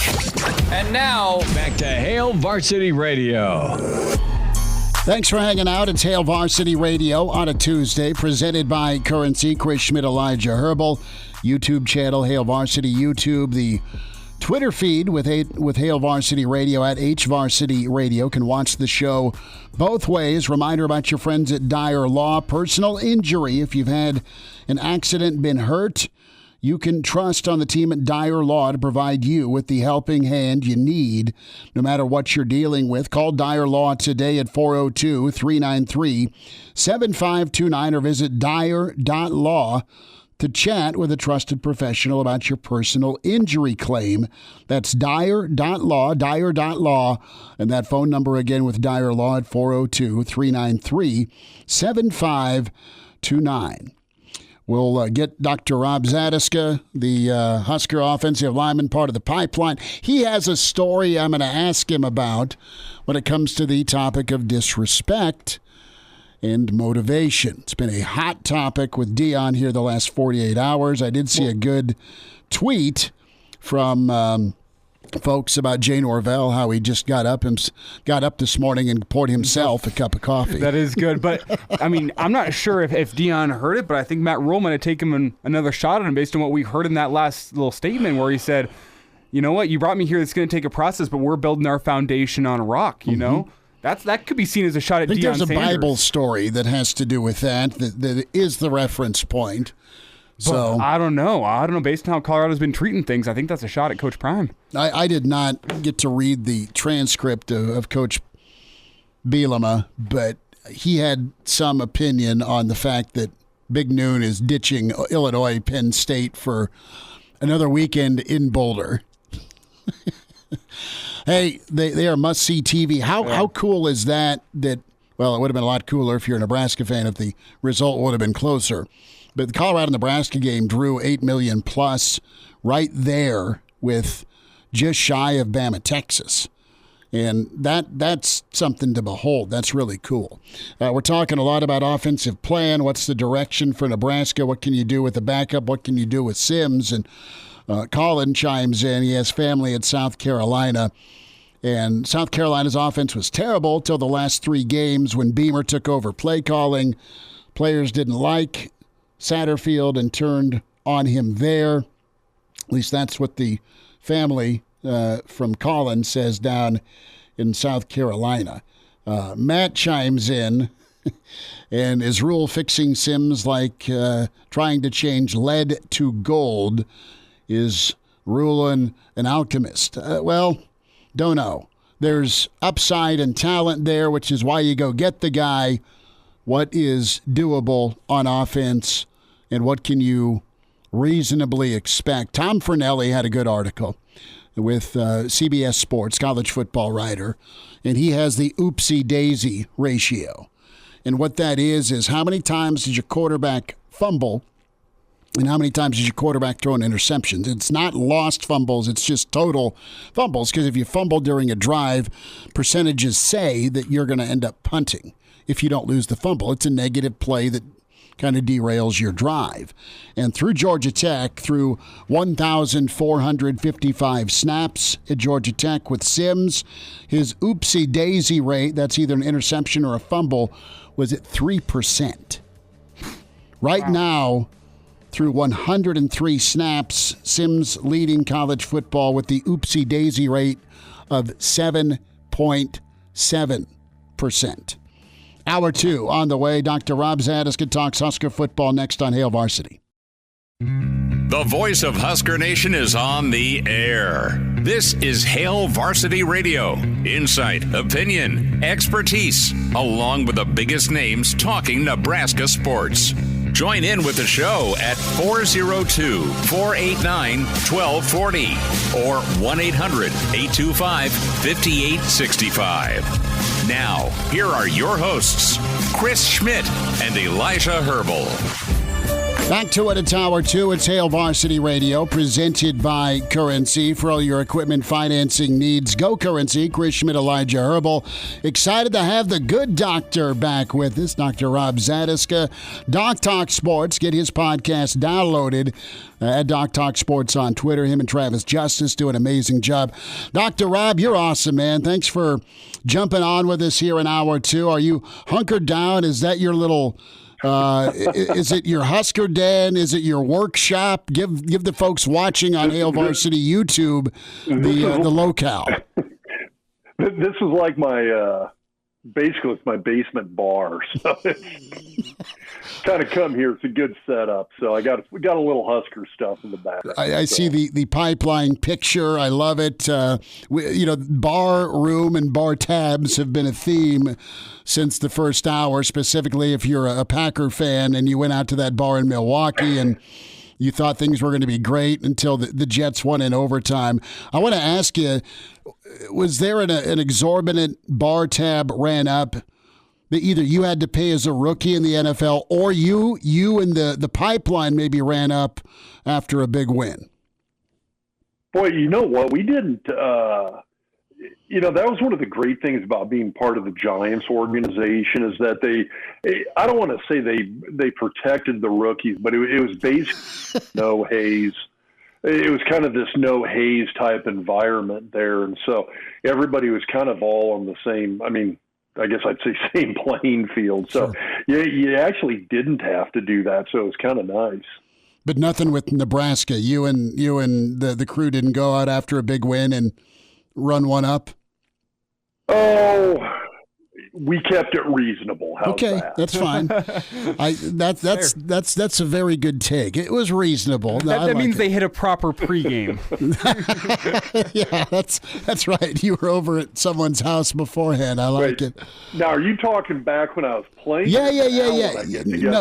back to Hail Varsity Radio. Thanks for hanging out. It's Hail Varsity Radio on a Tuesday, presented by Currency. Chris Schmidt, Elijah Herbel, YouTube channel, Hail Varsity YouTube, the Twitter feed with Hail Varsity Radio at HVarsity Radio. Can watch the show both ways. Reminder about your friends at Dyer Law. Personal injury. If you've had an accident, been hurt, you can trust on the team at Dyer Law to provide you with the helping hand you need, no matter what you're dealing with. Call Dyer Law today at 402-393-7529 or visit dyer.law to chat with a trusted professional about your personal injury claim. That's dyer.law, and that phone number again with Dyer Law at 402-393-7529. We'll get Dr. Rob Zatechka, the Husker offensive lineman, part of the pipeline. He has a story I'm going to ask him about when it comes to the topic of disrespect and motivation. It's been a hot topic with Dion here the last 48 hours. I did see a good tweet from folks about Jay Norvell, how he just got up this morning and poured himself a cup of coffee. That is good. But, I mean, I'm not sure if Dion heard it, but I think Matt Rhule might have taken another shot at him based on what we heard in that last little statement where he said, you know what, you brought me here, it's going to take a process, but we're building our foundation on rock, you know? That could be seen as a shot at Deion Sanders. I think there's a Bible story that has to do with that is the reference point. So I don't know. Based on how Colorado's been treating things, I think that's a shot at Coach Prime. I did not get to read the transcript of Coach Bielema, but he had some opinion on the fact that Big Noon is ditching Illinois Penn State for another weekend in Boulder. Hey, they are must-see TV. How cool is that? Well, it would have been a lot cooler if you're a Nebraska fan if the result would have been closer. But the Colorado-Nebraska game drew 8 million plus right there with just shy of Bama, Texas. And that's something to behold. That's really cool. We're talking a lot about offensive plan. What's the direction for Nebraska? What can you do with the backup? What can you do with Sims? And Colin chimes in. He has family in South Carolina. And South Carolina's offense was terrible till the last 3 games when Beamer took over play calling. Players didn't like Satterfield and turned on him there. At least that's what the family from Colin says down in South Carolina. Matt chimes in. And is Rhule fixing Sims like trying to change lead to gold? Is Rhule an alchemist? Well, don't know. There's upside and talent there, which is why you go get the guy. What is doable on offense, and what can you reasonably expect? Tom Fornelli had a good article with CBS Sports, college football writer, and he has the oopsie-daisy ratio. And what that is how many times does your quarterback fumble and how many times does your quarterback throw an interception? It's not lost fumbles, it's just total fumbles, because if you fumble during a drive, percentages say that you're going to end up punting if you don't lose the fumble. It's a negative play that kind of derails your drive. And through Georgia Tech, through 1,455 snaps at Georgia Tech with Sims, his oopsie-daisy rate, that's either an interception or a fumble, was at 3%. Right now, through 103 snaps, Sims leading college football with the oopsie-daisy rate of 7.7%. Hour 2 on the way. Dr. Rob Zatechka talks Husker football next on Hail Varsity. The voice of Husker Nation is on the air. This is Hail Varsity Radio. Insight, opinion, expertise, along with the biggest names talking Nebraska sports. Join in with the show at 402-489-1240 or 1-800-825-5865. Now, here are your hosts, Chris Schmidt and Elijah Herbel. Back to it at Hour 2. It's Hail Varsity Radio, presented by Currency. For all your equipment financing needs, go Currency. Chris Schmidt, Elijah Herbel. Excited to have the good doctor back with us, Dr. Rob Zatechka. Doc Talk Sports. Get his podcast downloaded at Doc Talk Sports on Twitter. Him and Travis Justice do an amazing job. Dr. Rob, you're awesome, man. Thanks for jumping on with us here in Hour 2. Are you hunkered down? Is that your little... is it your Husker den? Is it your workshop? Give the folks watching on Hail Varsity YouTube the locale. This is like my basically it's my basement bar. So it's kind of come here. It's a good setup. So we got a little Husker stuff in the background. I see the pipeline picture. I love it. Bar room and bar tabs have been a theme since the first hour, specifically if you're a Packer fan and you went out to that bar in Milwaukee and you thought things were going to be great until the Jets won in overtime. I want to ask you, was there an exorbitant bar tab ran up that either you had to pay as a rookie in the NFL or you and the pipeline maybe ran up after a big win? Boy, you know what? We didn't that was one of the great things about being part of the Giants organization is that I don't want to say they protected the rookies, but it was basically no Hayes. it was kind of this no haze type environment there. And so everybody was kind of all on the same, I guess I'd say same playing field. So you actually didn't have to do that. So it was kind of nice. But nothing with Nebraska. You and the crew didn't go out after a big win and run one up? Oh, we kept it reasonable. How's that? That's fine. That's a very good take. It was reasonable. That means they hit a proper pregame. Yeah, that's right. You were over at someone's house beforehand. I like it. Now, are you talking back when I was playing? Yeah.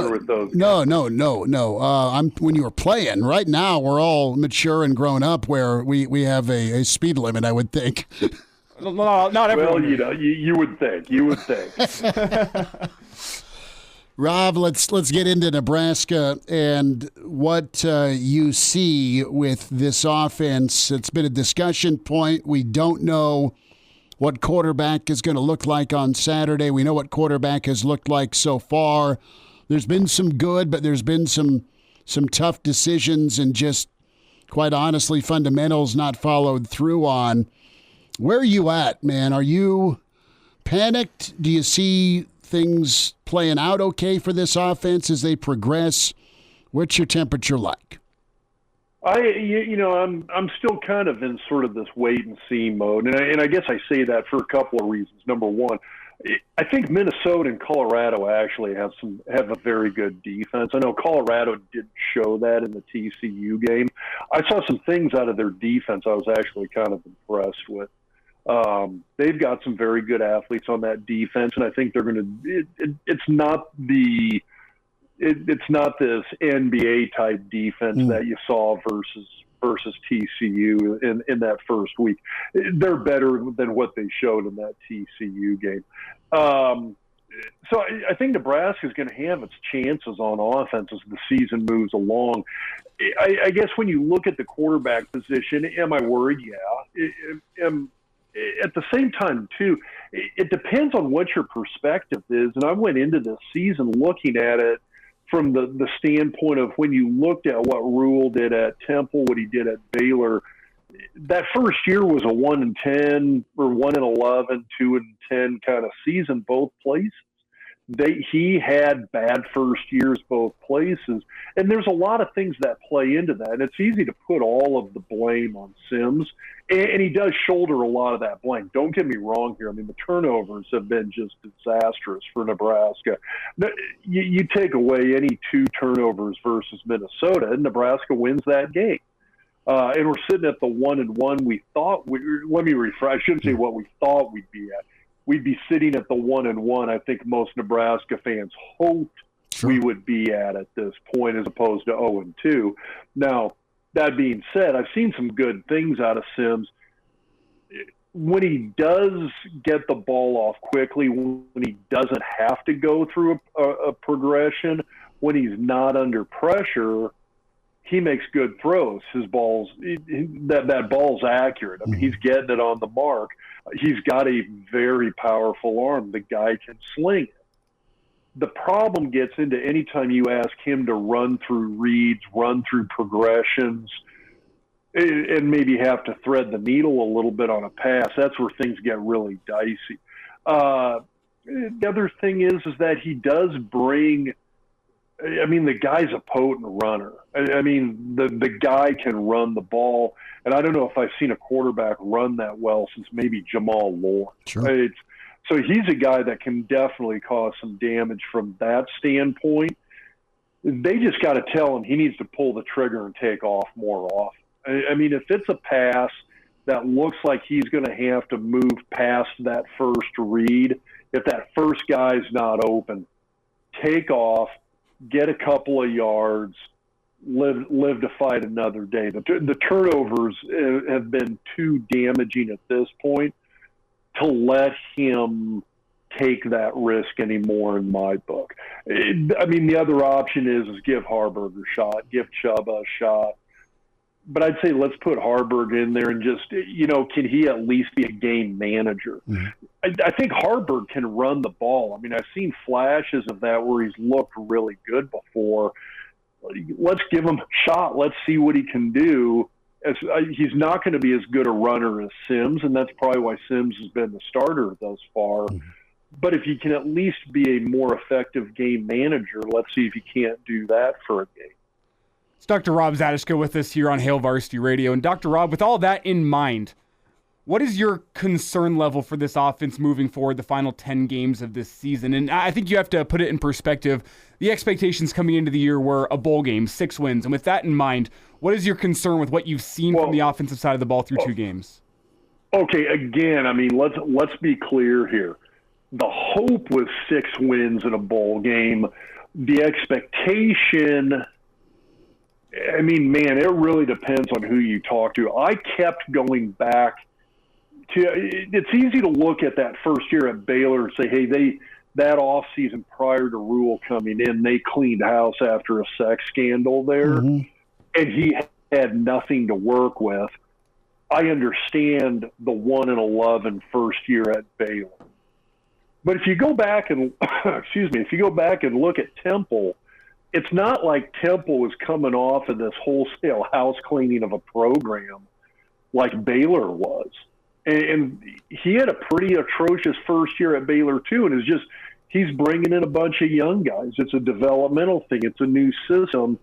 With those guys? No. I'm when you were playing. Right now, we're all mature and grown up, where we have a speed limit, I would think. No, not everyone. Well, you would think. Rob, let's get into Nebraska and what you see with this offense. It's been a discussion point. We don't know what quarterback is going to look like on Saturday. We know what quarterback has looked like so far. There's been some good, but there's been some tough decisions and just, quite honestly, fundamentals not followed through on. Where are you at, man? Are you panicked? Do you see things playing out okay for this offense as they progress? What's your temperature like? I'm still kind of in sort of this wait and see mode, and I guess I say that for a couple of reasons. Number one, I think Minnesota and Colorado actually have a very good defense. I know Colorado didn't show that in the TCU game. I saw some things out of their defense I was actually kind of impressed with. They've got some very good athletes on that defense, and I think they're going to. It's not this NBA type defense that you saw versus TCU in that first week. They're better than what they showed in that TCU game. So I think Nebraska is going to have its chances on offense as the season moves along. I guess when you look at the quarterback position, am I worried? Yeah. At the same time, too, it depends on what your perspective is. And I went into this season looking at it from the standpoint of when you looked at what Rhule did at Temple, what he did at Baylor. That first year was a 1-10 or 1-11, 2-10 kind of season, both places. He had bad first years both places, and there's a lot of things that play into that. And it's easy to put all of the blame on Sims, and he does shoulder a lot of that blame. Don't get me wrong here. The turnovers have been just disastrous for Nebraska. You take away any 2 turnovers versus Minnesota, and Nebraska wins that game. And we're sitting at the 1-1 we thought. Let me rephrase. I shouldn't say what we thought we'd be at. We'd be sitting at the 1-1. I think most Nebraska fans hoped we would be at this point, as opposed to 0-2. Now, that being said, I've seen some good things out of Sims. When he does get the ball off quickly, when he doesn't have to go through a progression, when he's not under pressure, he makes good throws. His ball's that ball's accurate. He's getting it on the mark. He's got a very powerful arm. The guy can sling it. The problem gets into any time you ask him to run through reads, run through progressions, and maybe have to thread the needle a little bit on a pass. That's where things get really dicey. The other thing is that he does bring – the guy's a potent runner. The guy can run the ball, and I don't know if I've seen a quarterback run that well since maybe Jamal Lawrence. Sure. So he's a guy that can definitely cause some damage from that standpoint. They just got to tell him he needs to pull the trigger and take off more often. If it's a pass that looks like he's going to have to move past that first read, if that first guy's not open, take off, get a couple of yards, live to fight another day. The turnovers have been too damaging at this point to let him take that risk anymore in my book. The other option is give Harburg a shot, give Chubb a shot. But I'd say let's put Harburg in there and just, can he at least be a game manager? Mm-hmm. I think Harburg can run the ball. I've seen flashes of that where he's looked really good before. Let's give him a shot. Let's see what he can do. he's not going to be as good a runner as Sims, and that's probably why Sims has been the starter thus far. But if you can at least be a more effective game manager, let's see if you can't do that for a game. It's Dr. Rob Zatechka with us here on Hail Varsity Radio. And Dr. Rob, with all that in mind, what is your concern level for this offense moving forward, the final 10 games of this season? And I think you have to put it in perspective. The expectations coming into the year were a bowl game, 6 wins. And with that in mind, what is your concern with what you've seen from the offensive side of the ball through 2 games? Okay, again, I mean, let's be clear here. The hope was 6 wins in a bowl game. The expectation, I mean, man, it really depends on who you talk to. I kept going back to, it's easy to look at that first year at Baylor and say, hey, that offseason prior to Rhule coming in, they cleaned house after a sex scandal there, and he had nothing to work with. I understand the 1-11 first year at Baylor. But if you go back and if you go back and look at Temple, it's not like Temple was coming off of this wholesale house cleaning of a program like Baylor was. And he had a pretty atrocious first year at Baylor too, and he's bringing in a bunch of young guys. It's a developmental thing. It's a new system.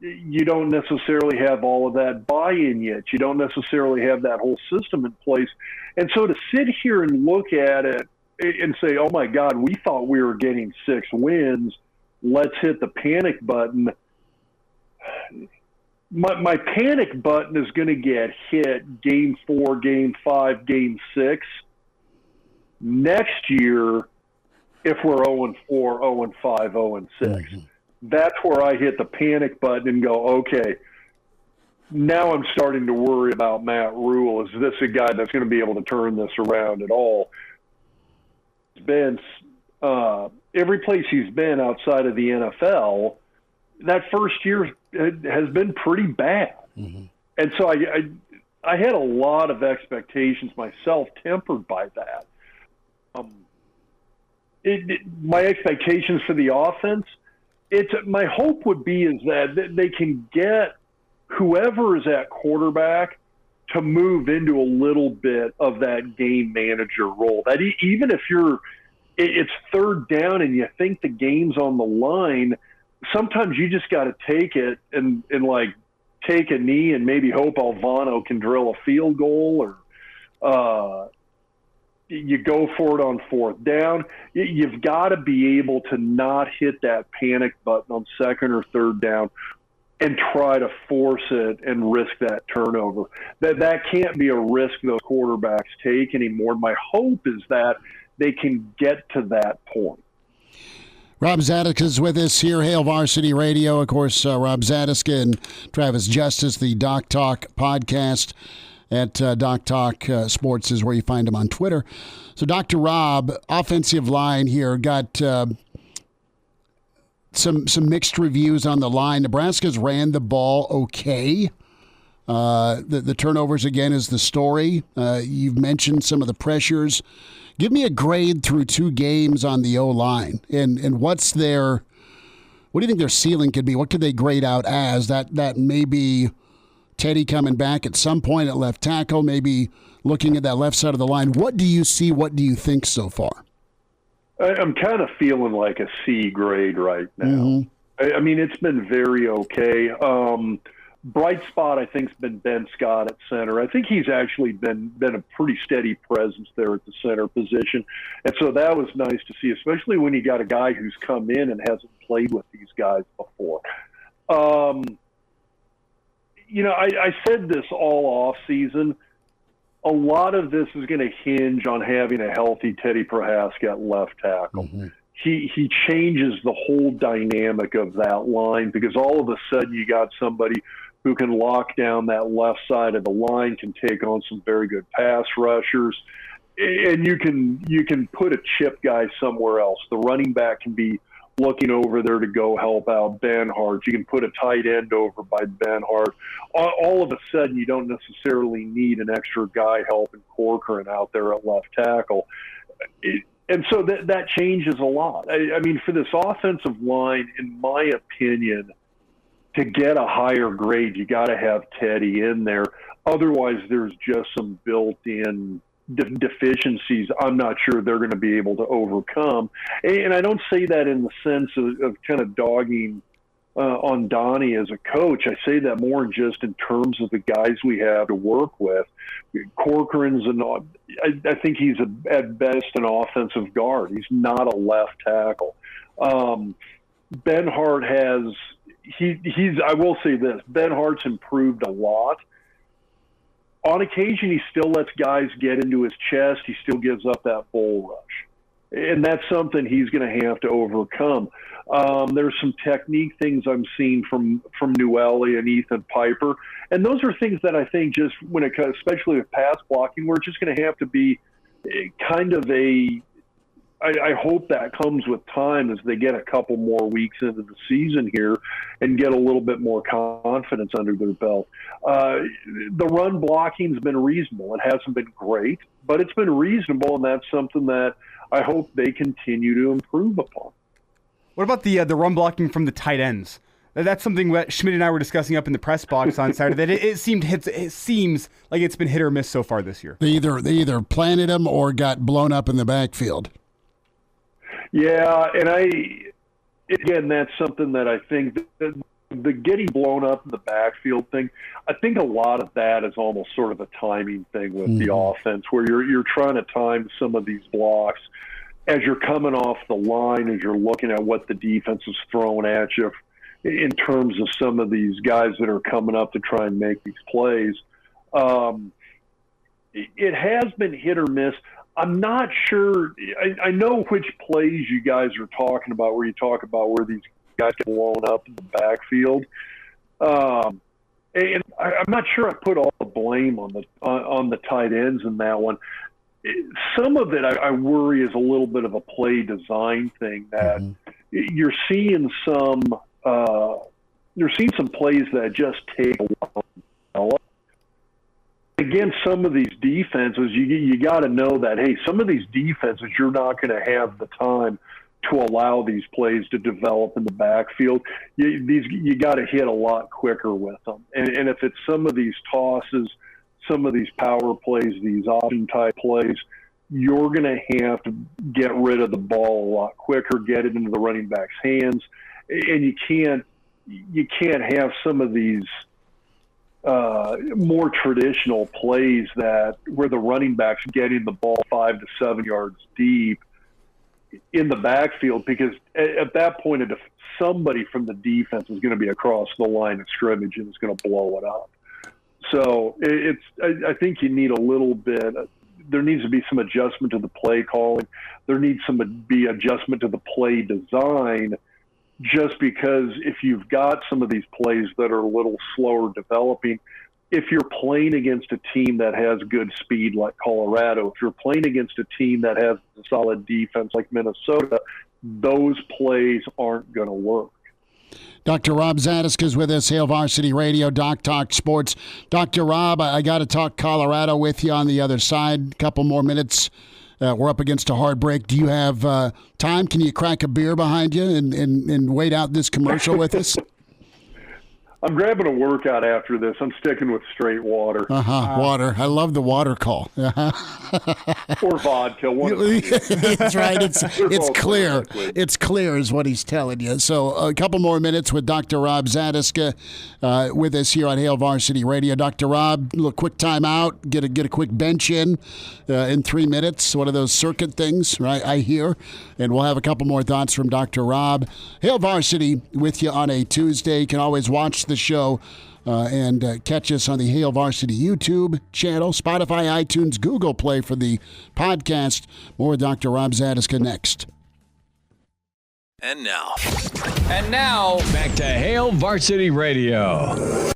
You don't necessarily have all of that buy-in yet. You don't necessarily have that whole system in place. And so to sit here and look at it and say, oh, my God, we thought we were getting 6 wins, let's hit the panic button. My panic button is going to get hit game 4, game 5, game 6 next year if we're 0-4, 0-5, 0-6. That's where I hit the panic button and go, okay, now I'm starting to worry about Matt Rhule. Is this a guy that's going to be able to turn this around at all? It's been every place he's been outside of the NFL, that first year has been pretty bad. And so I had a lot of expectations myself tempered by that. My expectations for the offense, my hope would be is that they can get whoever is at quarterback to move into a little bit of that game manager role. That even if it's 3rd down and you think the game's on the line, sometimes you just got to take it and like take a knee and maybe hope Alvano can drill a field goal, or you go for it on 4th down. You've got to be able to not hit that panic button on 2nd or 3rd down and try to force it and risk that turnover. That can't be a risk those quarterbacks take anymore. My hope is that they can get to that point. Rob Zatechka is with us here, Hail Varsity Radio. Of course, Rob Zatechka and Travis Justice, the Doc Talk podcast at Doc Talk Sports is where you find him on Twitter. So, Dr. Rob, offensive line here, got some mixed reviews on the line. Nebraska's ran the ball okay. The turnovers, again, is the story. You've mentioned some of the pressures. Give me a grade through 2 games on the O-line, and what do you think their ceiling could be? What could they grade out as? That may be Teddy coming back at some point at left tackle, maybe looking at that left side of the line. What do you see? What do you think so far? I'm kind of feeling like a C grade right now. I mean, it's been very okay. Bright spot, I think, has been Ben Scott at center. I think he's actually been a pretty steady presence there at the center position. And so that was nice to see, especially when you got a guy who's come in and hasn't played with these guys before. I said this all off season. A lot of this is going to hinge on having a healthy Teddy Prohaska at left tackle. He changes the whole dynamic of that line, because all of a sudden you got somebody who can lock down that left side of the line, can take on some very good pass rushers, and you can put a chip guy somewhere else. The running back can be looking over there to go help out Benhart. You can put a tight end over by Benhart. All of a sudden, you don't necessarily need an extra guy helping Corcoran out there at left tackle. And so that changes a lot. I mean, for this offensive line, in my opinion, to get a higher grade, you got to have Teddy in there. Otherwise, there's just some built-in deficiencies I'm not sure they're going to be able to overcome. And I don't say that in the sense of kind of dogging on Donnie as a coach. I say that more just in terms of the guys we have to work with. Corcoran's I think he's at best an offensive guard. He's not a left tackle. Ben Hart I will say this, Ben Hart's improved a lot. On occasion, he still lets guys get into his chest. He still gives up that bull rush. And that's something he's going to have to overcome. There's some technique things I'm seeing from Newelly and Ethan Piper. And those are things that I think just when it comes, especially with pass blocking, we're just going to have to be kind of I hope that comes with time as they get a couple more weeks into the season here and get a little bit more confidence under their belt. The run blocking's been reasonable. It hasn't been great, but it's been reasonable, and that's something that I hope they continue to improve upon. What about the run blocking from the tight ends? That's something that Schmidt and I were discussing up in the press box on Saturday. That it seems like it's been hit or miss so far this year. They either planted him or got blown up in the backfield. Yeah, and again, that's something that I think the getting blown up in the backfield thing, I think a lot of that is almost sort of a timing thing with the offense, where you're trying to time some of these blocks as you're coming off the line, as you're looking at what the defense is throwing at you in terms of some of these guys that are coming up to try and make these plays. It has been hit or miss. I'm not sure. I know which plays you guys are talking about, where you talk about where these guys get blown up in the backfield. And I'm not sure I put all the blame on the tight ends in that one. Some of it I worry is a little bit of a play design thing that you're seeing some plays that just take a while to develop. Again, some of these defenses, you got to know that, hey, some of these defenses, you're not going to have the time to allow these plays to develop in the backfield. You got to hit a lot quicker with them. And if it's some of these tosses, some of these power plays, these option-type plays, you're going to have to get rid of the ball a lot quicker, get it into the running back's hands. And you can't have some of these more traditional plays where the running back's getting the ball 5 to 7 yards deep in the backfield, because at that point somebody from the defense is going to be across the line of scrimmage and is going to blow it up. So I think you need a little bit. There needs to be some adjustment to the play calling. There needs to be adjustment to the play design. Just because if you've got some of these plays that are a little slower developing, if you're playing against a team that has good speed like Colorado, if you're playing against a team that has a solid defense like Minnesota, those plays aren't going to work. Dr. Rob Zatechka is with us, Hail Varsity Radio, Doc Talk Sports. Dr. Rob, I got to talk Colorado with you on the other side. A couple more minutes. We're up against a hard break. Do you have time? Can you crack a beer behind you and wait out this commercial with us? I'm grabbing a workout after this. I'm sticking with straight water. Water. I love the water call. Or vodka. That's right. It's clear. It's clear is what he's telling you. So a couple more minutes with Dr. Rob Zatechka with us here on Hail Varsity Radio. Dr. Rob, a little quick timeout. Get a quick bench in 3 minutes. One of those circuit things, right? I hear. And we'll have a couple more thoughts from Dr. Rob. Hail Varsity with you on a Tuesday. You can always watch the show and catch us on the Hail Varsity YouTube channel, Spotify, iTunes, Google Play for the podcast. More with Dr. Rob Zatechka next. And now, back to Hail Varsity Radio.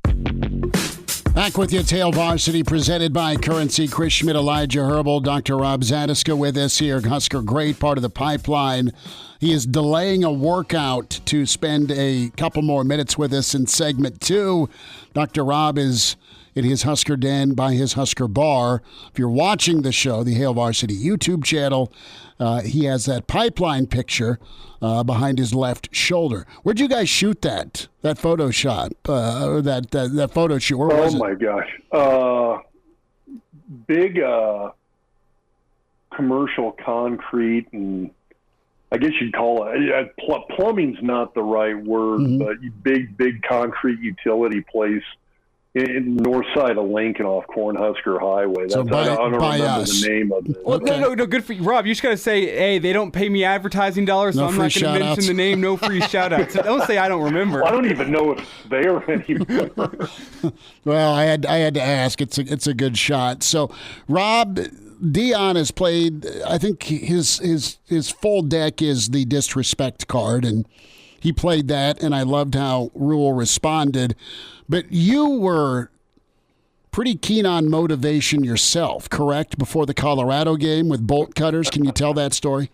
Back with you, Hail Varsity, presented by Currency. Chris Schmidt, Elijah Herbel, Dr. Rob Zatechka with us here. Husker, great part of the pipeline. He is delaying a workout to spend a couple more minutes with us in segment 2. Dr. Rob is in his Husker den by his Husker bar. If you're watching the show, the Hail Varsity YouTube channel, he has that pipeline picture behind his left shoulder. Where'd you guys shoot that photo shot, or that photo shoot? Where was it? Oh, my gosh. Big commercial concrete, and I guess you'd call it plumbing's not the right word, but big concrete utility place in north side of Lincoln off Cornhusker Highway. I don't remember the name of it. Well, no, good for you, Rob. You just got to say, hey, they don't pay me advertising dollars, so I'm not going to mention the name. No free shout-outs. Don't say I don't remember. I don't even know if it's there anymore. Well, I had to ask. It's a good shot. So, Rob, Dion has played. I think his full deck is the disrespect card, and he played that. And I loved how Rhule responded. But you were pretty keen on motivation yourself, correct? Before the Colorado game with bolt cutters, can you tell that story?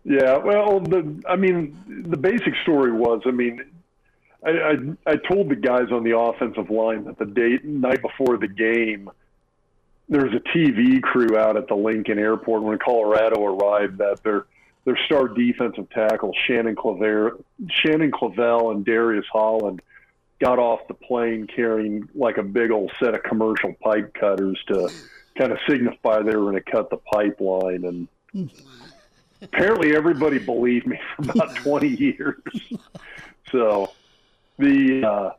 Yeah, well, the basic story was, I told the guys on the offensive line that the night before the game, there was a TV crew out at the Lincoln Airport when Colorado arrived that their star defensive tackle, Shannon Clavell and Darius Holland, got off the plane carrying like a big old set of commercial pipe cutters to kind of signify they were going to cut the pipeline. And apparently everybody believed me for about 20 years. So I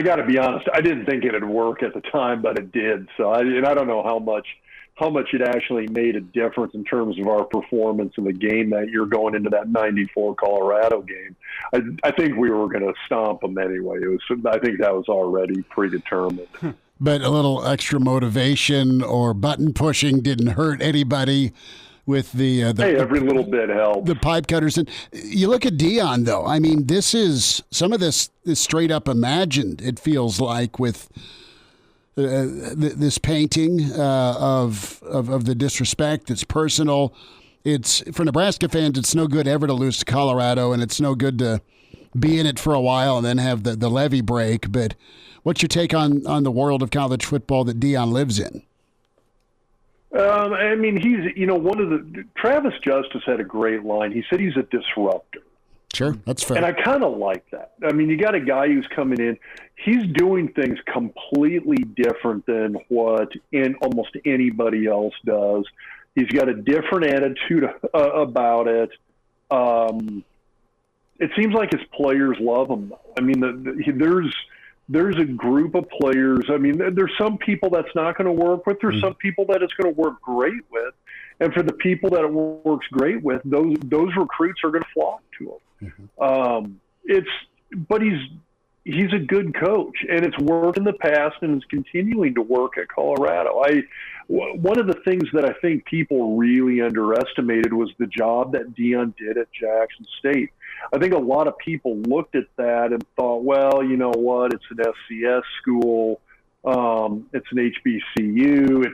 got to be honest, I didn't think it'd work at the time, but it did. So I don't know how much it actually made a difference in terms of our performance in the game that year going into that 94 Colorado game. I think we were going to stomp them anyway. I think that was already predetermined. But a little extra motivation or button pushing didn't hurt anybody with the every little bit helps. The pipe cutters. And you look at Dion, though. I mean, some of this is straight up imagined, it feels like, with this painting of the disrespect. It's personal. It's, for Nebraska fans, it's no good ever to lose to Colorado, and it's no good to be in it for a while and then have the levee break. But what's your take on the world of college football that Dion lives in? He's, Travis Justice had a great line. He said he's a disruptor. Sure, that's fair. And I kind of like that. I mean, you got a guy who's coming in. He's doing things completely different than what almost anybody else does. He's got a different attitude about it. It seems like his players love him. I mean, there's a group of players. I mean, there's some people that's not going to work with. There's some people that it's going to work great with. And for the people that it works great with, those recruits are going to flock to him. But he's a good coach, and it's worked in the past and is continuing to work at Colorado. One of the things that I think people really underestimated was the job that Dion did at Jackson State. I think a lot of people looked at that and thought, well, you know what, it's an FCS school, it's an HBCU.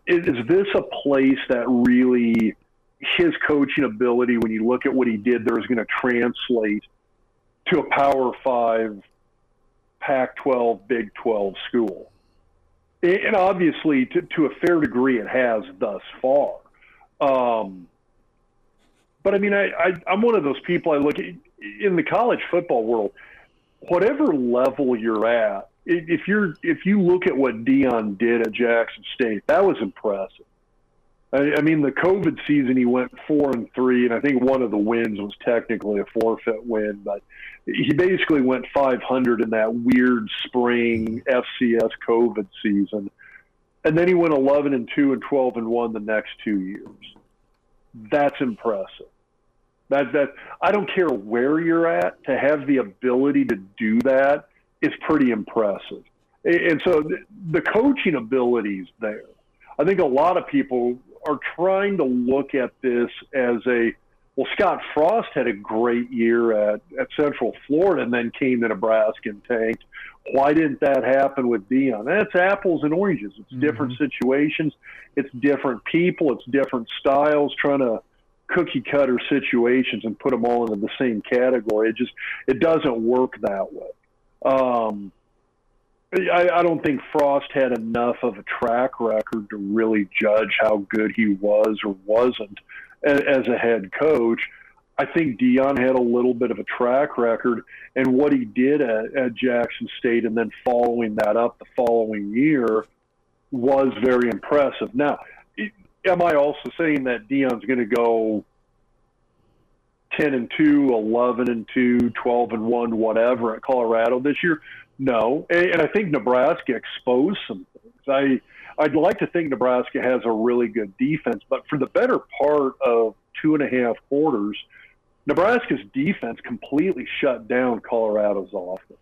Is this a place that really his coaching ability, when you look at what he did there, is going to translate to a Power 5, Pac-12, Big 12 school? And obviously, to a fair degree, it has thus far. But I mean, I'm one of those people. I look at in the college football world, whatever level you're at. If you look at what Dion did at Jackson State, that was impressive. I mean, the COVID season, he went 4-3, and I think one of the wins was technically a forfeit win, but he basically went 500 in that weird spring FCS COVID season. And then he went 11-2 and 12-1 the next 2 years. That's impressive. That I don't care where you're at, to have the ability to do that is pretty impressive. And so the coaching ability is there. I think a lot of people are trying to look at this as Scott Frost had a great year at Central Florida and then came to Nebraska and tanked. Why didn't that happen with Dion? That's apples and oranges. It's different situations. It's different people. It's different styles, trying to cookie cutter situations and put them all into the same category. It doesn't work that way. I don't think Frost had enough of a track record to really judge how good he was or wasn't as a head coach. I think Deion had a little bit of a track record, and what he did at Jackson State and then following that up the following year was very impressive. Now, am I also saying that Deion's going to go 10-2, 11-2, 12-1, whatever at Colorado this year? No. And I think Nebraska exposed some things. I'd like to think Nebraska has a really good defense, but for the better part of 2.5 quarters, Nebraska's defense completely shut down Colorado's offense.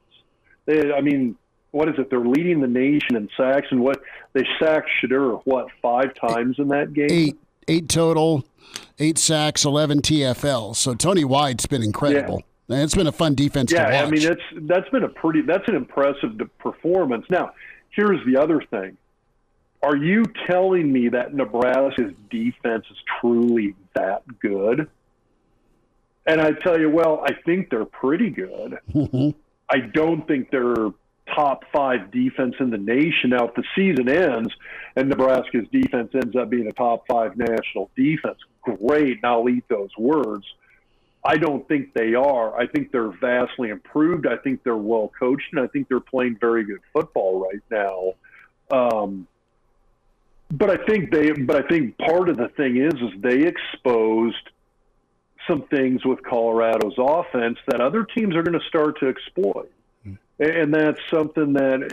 What is it? They're leading the nation in sacks, and they sacked Shadur 5 times in that game? Eight total, 8 sacks, 11 TFLs. So Tony White's been incredible. Yeah. It's been a fun defense to watch. Yeah, I mean, that's an impressive performance. Now, here's the other thing. Are you telling me that Nebraska's defense is truly that good? And I tell you, well, I think they're pretty good. I don't think they're top 5 defense in the nation. Now, if the season ends and Nebraska's defense ends up being a top 5 national defense, great, and I'll eat those words. I don't think they are. I think they're vastly improved. I think they're well coached, and I think they're playing very good football right now. But I think part of the thing is they exposed some things with Colorado's offense that other teams are going to start to exploit. And that's something that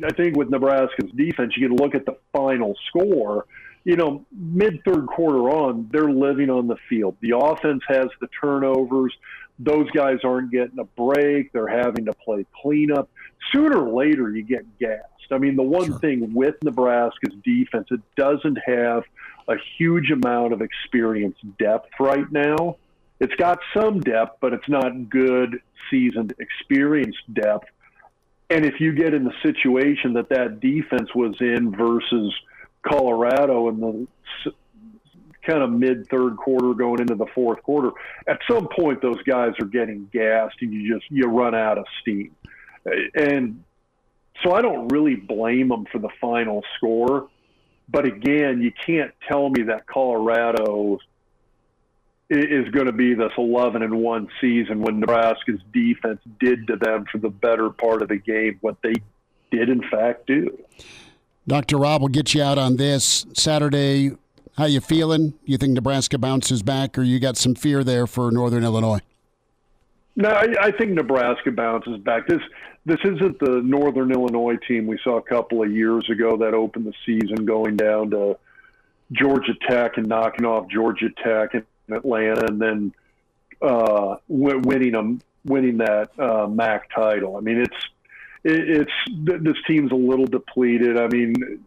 I think with Nebraska's defense, you can look at the final score. Mid-third quarter on, they're living on the field. The offense has the turnovers. Those guys aren't getting a break. They're having to play cleanup. Sooner or later, you get gassed. I mean, the one thing with Nebraska's defense, it doesn't have a huge amount of experienced depth right now. It's got some depth, but it's not good, seasoned, experienced depth. And if you get in the situation that defense was in versus Colorado in the kind of mid-third quarter going into the fourth quarter, at some point those guys are getting gassed and you run out of steam. And so I don't really blame them for the final score. But again, you can't tell me that Colorado is going to be this 11-1 season when Nebraska's defense did to them for the better part of the game what they did in fact do. Dr. Rob, will get you out on this Saturday. How you feeling? You think Nebraska bounces back, or you got some fear there for Northern Illinois? No, I think Nebraska bounces back. This isn't the Northern Illinois team we saw a couple of years ago that opened the season going down to Georgia Tech and knocking off Georgia Tech in Atlanta, and then winning that MAC title. I mean, it's this team's a little depleted. I mean,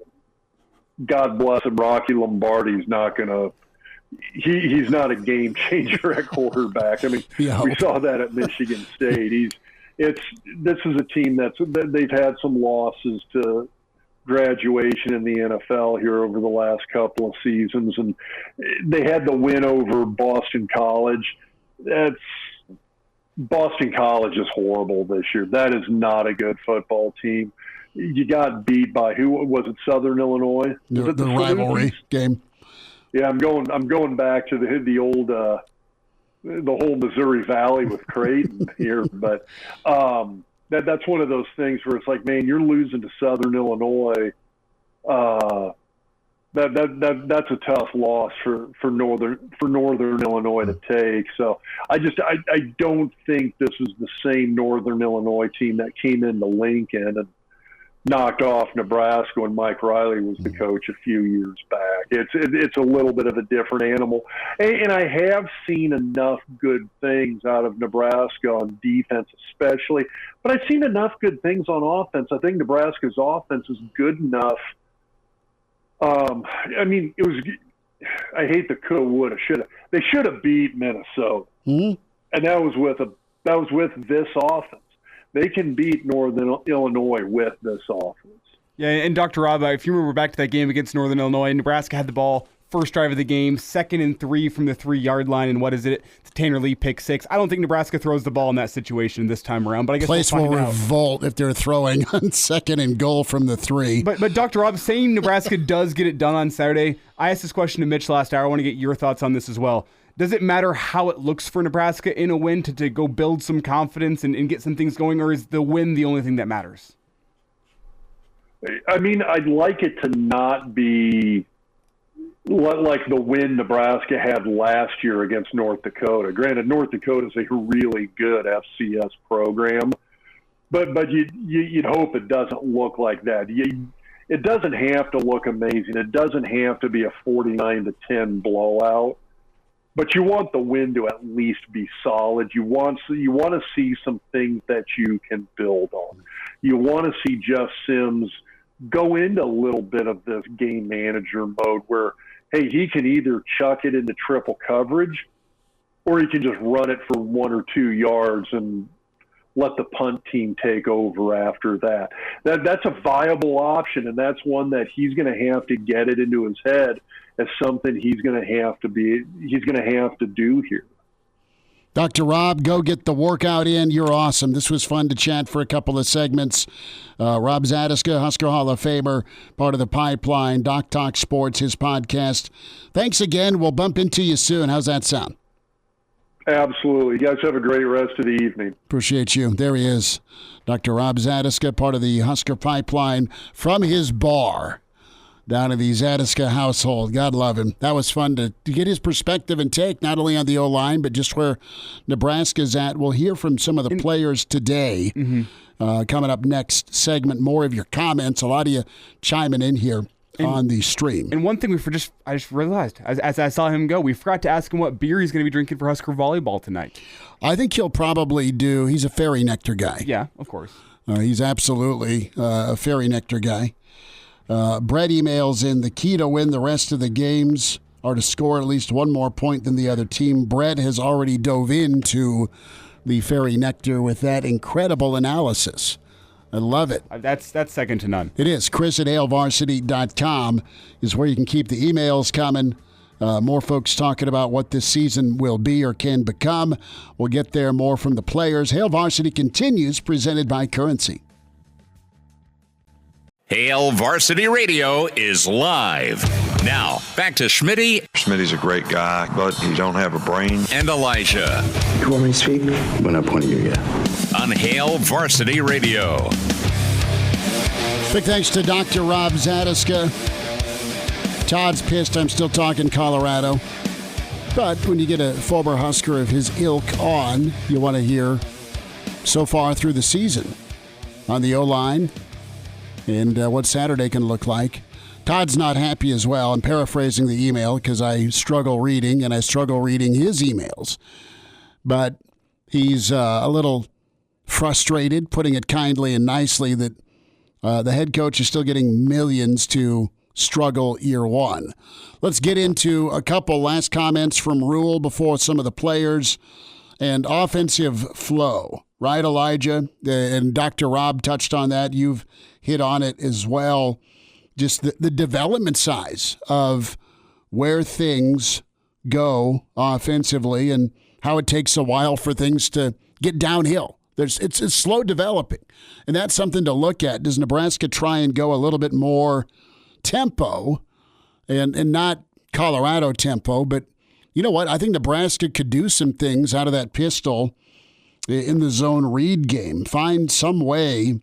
God bless him, Rocky Lombardi's not going to. He's not a game changer at quarterback. I mean, we saw that at Michigan State. This is a team they've had some losses to graduation in the NFL here over the last couple of seasons, and they had the win over Boston College. Boston College is horrible this year. That is not a good football team. You got beat by who was it? Southern Illinois. The rivalry game. Yeah, I'm going back to the old the whole Missouri Valley with Creighton here, but that's one of those things where it's like, man, you're losing to Southern Illinois. That's a tough loss for Northern Illinois to take. So I don't think this is the same Northern Illinois team that came into Lincoln and knocked off Nebraska when Mike Riley was the coach a few years back. It's a little bit of a different animal. And I have seen enough good things out of Nebraska on defense especially, but I've seen enough good things on offense. I think Nebraska's offense is good enough. I mean, I hate the coulda, woulda, shoulda. They should have beat Minnesota. And that was with this offense. They can beat Northern Illinois with this offense. Yeah, and Dr. Rob, if you remember back to that game against Northern Illinois, Nebraska had the ball first drive of the game, 2nd and 3 from the 3-yard line, and what is it? It's Tanner Lee pick 6. I don't think Nebraska throws the ball in that situation this time around, but I guess place we'll will find out. revolt if they're throwing on 2nd and goal from the 3. But Dr. Rob, saying Nebraska does get it done on Saturday, I asked this question to Mitch last hour. I want to get your thoughts on this as well. Does it matter how it looks for Nebraska in a win to go build some confidence and get some things going, or is the win the only thing that matters? I mean, I'd like it to not be like the win Nebraska had last year against North Dakota. Granted, North Dakota is a really good FCS program, but you'd hope it doesn't look like that. It doesn't have to look amazing. It doesn't have to be a 49-10 blowout. But you want the win to at least be solid. You want to see some things that you can build on. You want to see Jeff Sims go into a little bit of this game manager mode where, hey, he can either chuck it into triple coverage or he can just run it for 1 or 2 yards and let the punt team take over after that. That's a viable option, and that's one that he's going to have to get it into his head as something he's going to have to do here. Dr. Rob, go get the workout in. You're awesome. This was fun to chat for a couple of segments. Rob Zatechka, Husker Hall of Famer, part of the pipeline, Doc Talk Sports, his podcast. Thanks again. We'll bump into you soon. How's that sound? Absolutely. You guys have a great rest of the evening. Appreciate you. There he is. Dr. Rob Zatechka, part of the Husker pipeline from his bar down in the Zatechka household. God love him. That was fun to get his perspective and take, not only on the O-line, but just where Nebraska's at. We'll hear from some of the players today. Coming up next segment, more of your comments. A lot of you chiming in here on the stream. And one thing I just realized, as I saw him go, we forgot to ask him what beer he's going to be drinking for Husker volleyball tonight. I think he'll probably he's a Fairy Nectar guy. Yeah, of course. He's absolutely a Fairy Nectar guy. Brett emails in, the key to win the rest of the games are to score at least one more point than the other team. Brett has already dove into the Fairy Nectar with that incredible analysis. I love it. That's second to none. It is. Chris at HaleVarsity.com is where you can keep the emails coming. More folks talking about what this season will be or can become. We'll get there more from the players. Hail Varsity continues, presented by Currency. Hail Varsity Radio is live. Now, back to Schmitty. Schmitty's a great guy, but he don't have a brain. And Elijah. You want me to speak? When I point at you, yeah. On Hail Varsity Radio. Big thanks to Dr. Rob Zatechka. Todd's pissed I'm still talking Colorado. But when you get a former Husker of his ilk on, you want to hear so far through the season on the O-line and what Saturday can look like. Todd's not happy as well. I'm paraphrasing the email because I struggle reading, and I struggle reading his emails. But he's a little frustrated, putting it kindly and nicely, that the head coach is still getting millions to struggle year one. Let's get into a couple last comments from Rhule before some of the players and offensive flow. Right, Elijah? And Dr. Rob touched on that. You've hit on it as well. Just the development size of where things go offensively and how it takes a while for things to get downhill. It's slow developing, and that's something to look at. Does Nebraska try and go a little bit more tempo and not Colorado tempo? But you know what? I think Nebraska could do some things out of that pistol in the zone read game. Find some way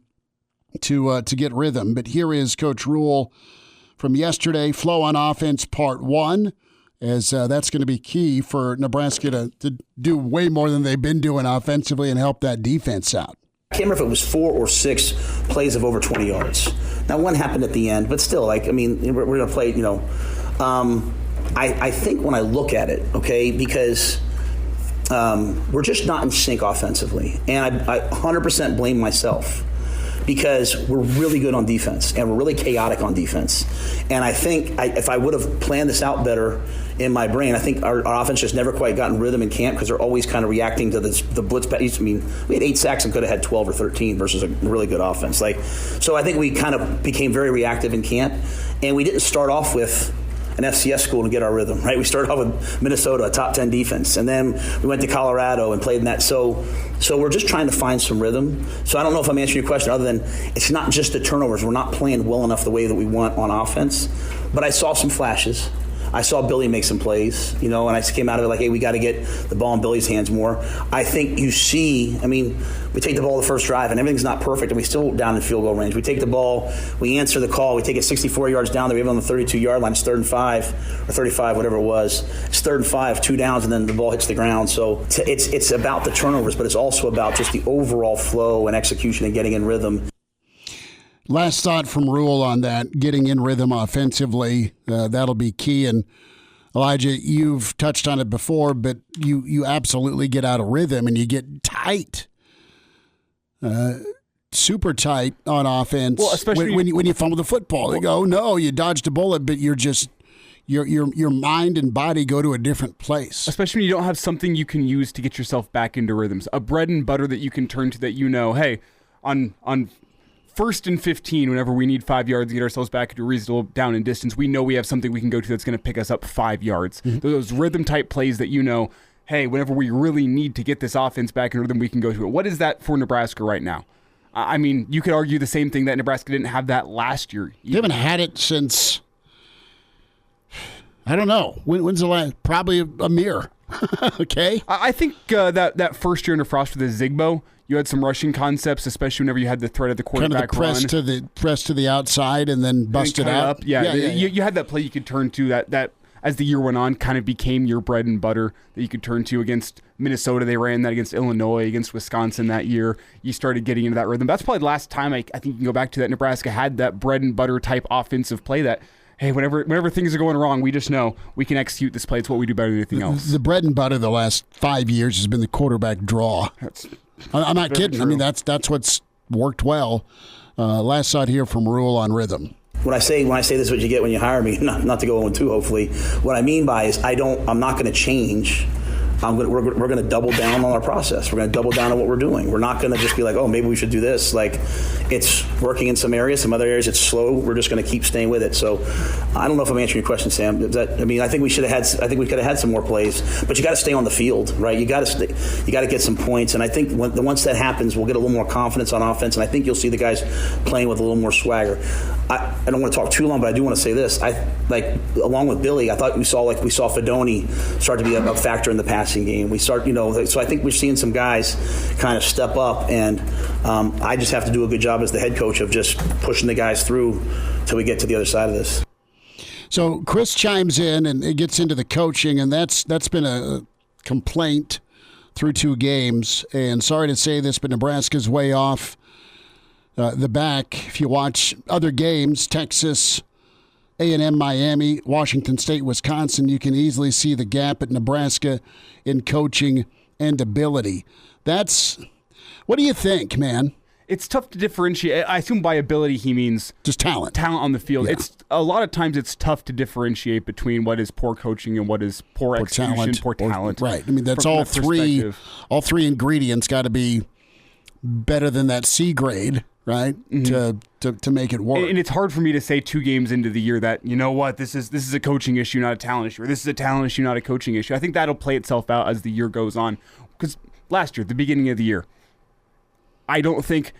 to get rhythm. But here is Coach Rhule from yesterday, Flow on Offense Part 1, as that's going to be key for Nebraska to do way more than they've been doing offensively and help that defense out. I can't remember if it was 4 or 6 plays of over 20 yards. Now, one happened at the end, but still, we're going to play, I think when I look at it, okay, because we're just not in sync offensively. And I 100% blame myself because we're really good on defense and we're really chaotic on defense. And I think if I would have planned this out better in my brain, I think our offense just never quite gotten rhythm in camp because they're always kind of reacting to the blitz. I mean, we had 8 sacks and could have had 12 or 13 versus a really good offense. So I think we kind of became very reactive in camp, and we didn't start off with an FCS school to get our rhythm, right? We started off with Minnesota, a top 10 defense, and then we went to Colorado and played in that. So we're just trying to find some rhythm. So I don't know if I'm answering your question other than it's not just the turnovers. We're not playing well enough the way that we want on offense. But I saw some flashes. I saw Billy make some plays, and I came out of it like, hey, we got to get the ball in Billy's hands more. I think we take the ball the first drive, and everything's not perfect, and we still down in field goal range. We take the ball, we answer the call, we take it 64 yards down there, we have it on the 32-yard line, it's 3rd and 5, or 35, whatever it was. It's 3rd and 5, 2 downs, and then the ball hits the ground. So it's about the turnovers, but it's also about just the overall flow and execution and getting in rhythm. Last thought from Rhule on that, getting in rhythm offensively, that'll be key. And Elijah, you've touched on it before, but you absolutely get out of rhythm and you get tight, super tight on offense. Well, especially when you fumble the football, you go, no, you dodged a bullet, but you're just your mind and body go to a different place. Especially when you don't have something you can use to get yourself back into rhythms, a bread and butter that you can turn to that hey, on 1st and 15, whenever we need 5 yards to get ourselves back into reasonable down and distance, we know we have something we can go to that's going to pick us up 5 yards. Mm-hmm. Those rhythm-type plays that hey, whenever we really need to get this offense back in rhythm, we can go to it. What is that for Nebraska right now? I mean, you could argue the same thing that Nebraska didn't have that last year. They haven't had it since, I don't know. When's the last? Probably a mirror. Okay? I think that first year under Frost with the Zigbo, you had some rushing concepts, especially whenever you had the threat of the quarterback kind of the press to the outside and then bust it up. Yeah. You had that play you could turn to that as the year went on kind of became your bread and butter that you could turn to. Against Minnesota, they ran that. Against Illinois, against Wisconsin that year, you started getting into that rhythm. That's probably the last time I think you can go back to that Nebraska had that bread and butter type offensive play that, hey, whenever things are going wrong, we just know we can execute this play. It's what we do better than anything else. The bread and butter the last 5 years has been the quarterback draw. I'm not kidding. True. I mean, that's what's worked well. Last thought here from Rhule on rhythm. When I say this is what you get when you hire me, not to go 0-2, hopefully. What I mean by is I'm not going to change. We're going to double down on our process. We're going to double down on what we're doing. We're not going to just be like, oh, maybe we should do this. Like, it's working in some areas. Some other areas, it's slow. We're just going to keep staying with it. So, I don't know if I'm answering your question, Sam. I think we could have had some more plays. But you got to stay on the field, right? You got to get some points. And I think once that happens, we'll get a little more confidence on offense. And I think you'll see the guys playing with a little more swagger. I don't want to talk too long, but I do want to say this. Along with Billy, I thought we saw Fedoni start to be a factor in the passing game. So I think we're seeing some guys kind of step up, and I just have to do a good job as the head coach of just pushing the guys through till we get to the other side of this. So Chris chimes in and it gets into the coaching, and that's been a complaint through 2 games. And sorry to say this, but Nebraska's way off the back. If you watch other games, Texas, A&M, Miami, Washington State, Wisconsin, you can easily see the gap at Nebraska in coaching and ability. What do you think, man? It's tough to differentiate. I assume by ability he means just talent on the field. Yeah. It's a lot of times it's tough to differentiate between what is poor coaching and what is poor execution, poor talent. Right. I mean, that's all three ingredients got to be better than that C grade. Right, mm-hmm. to make it work, and it's hard for me to say 2 games into the year that this is a coaching issue, not a talent issue, or this is a talent issue, not a coaching issue. I think that'll play itself out as the year goes on. Because last year, the beginning of the year, I don't think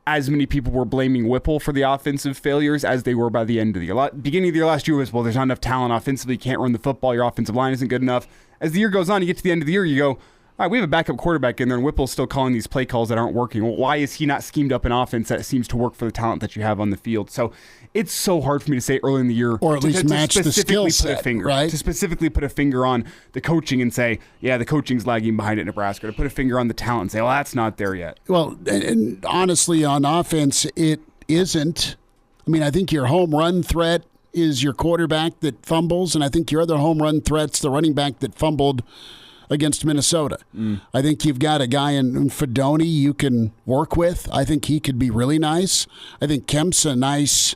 as many people were blaming Whipple for the offensive failures as they were by the end of the year. Beginning of the year last year was, well, there's not enough talent offensively, you can't run the football, your offensive line isn't good enough. As the year goes on, you get to the end of the year, you go, all right, we have a backup quarterback in there, and Whipple's still calling these play calls that aren't working. Well, why is he not schemed up an offense that seems to work for the talent that you have on the field? So it's so hard for me to say early in the year, or at least match the skill set, right? To specifically put a finger on the coaching and say, yeah, the coaching's lagging behind at Nebraska. To put a finger on the talent and say, well, that's not there yet. Well, and honestly, on offense, it isn't. I mean, I think your home run threat is your quarterback that fumbles, and I think your other home run threat's the running back that fumbled against Minnesota. I think you've got a guy in Fedoni you can work with. I think he could be really nice. I think Kemp's a nice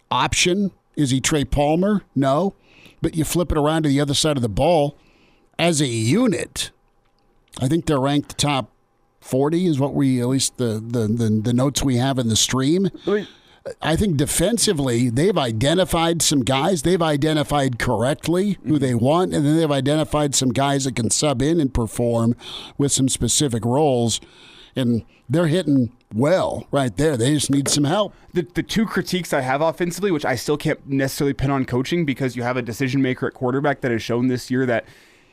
option. Is he Trey Palmer? No. But you flip it around to the other side of the ball. As a unit, I think they're ranked top 40 is what we, at least the notes we have in the stream. I think defensively, they've identified some guys. They've identified correctly who they want, and then they've identified some guys that can sub in and perform with some specific roles, and they're hitting well right there. They just need some help. The two critiques I have offensively, which I still can't necessarily pin on coaching because you have a decision maker at quarterback that has shown this year that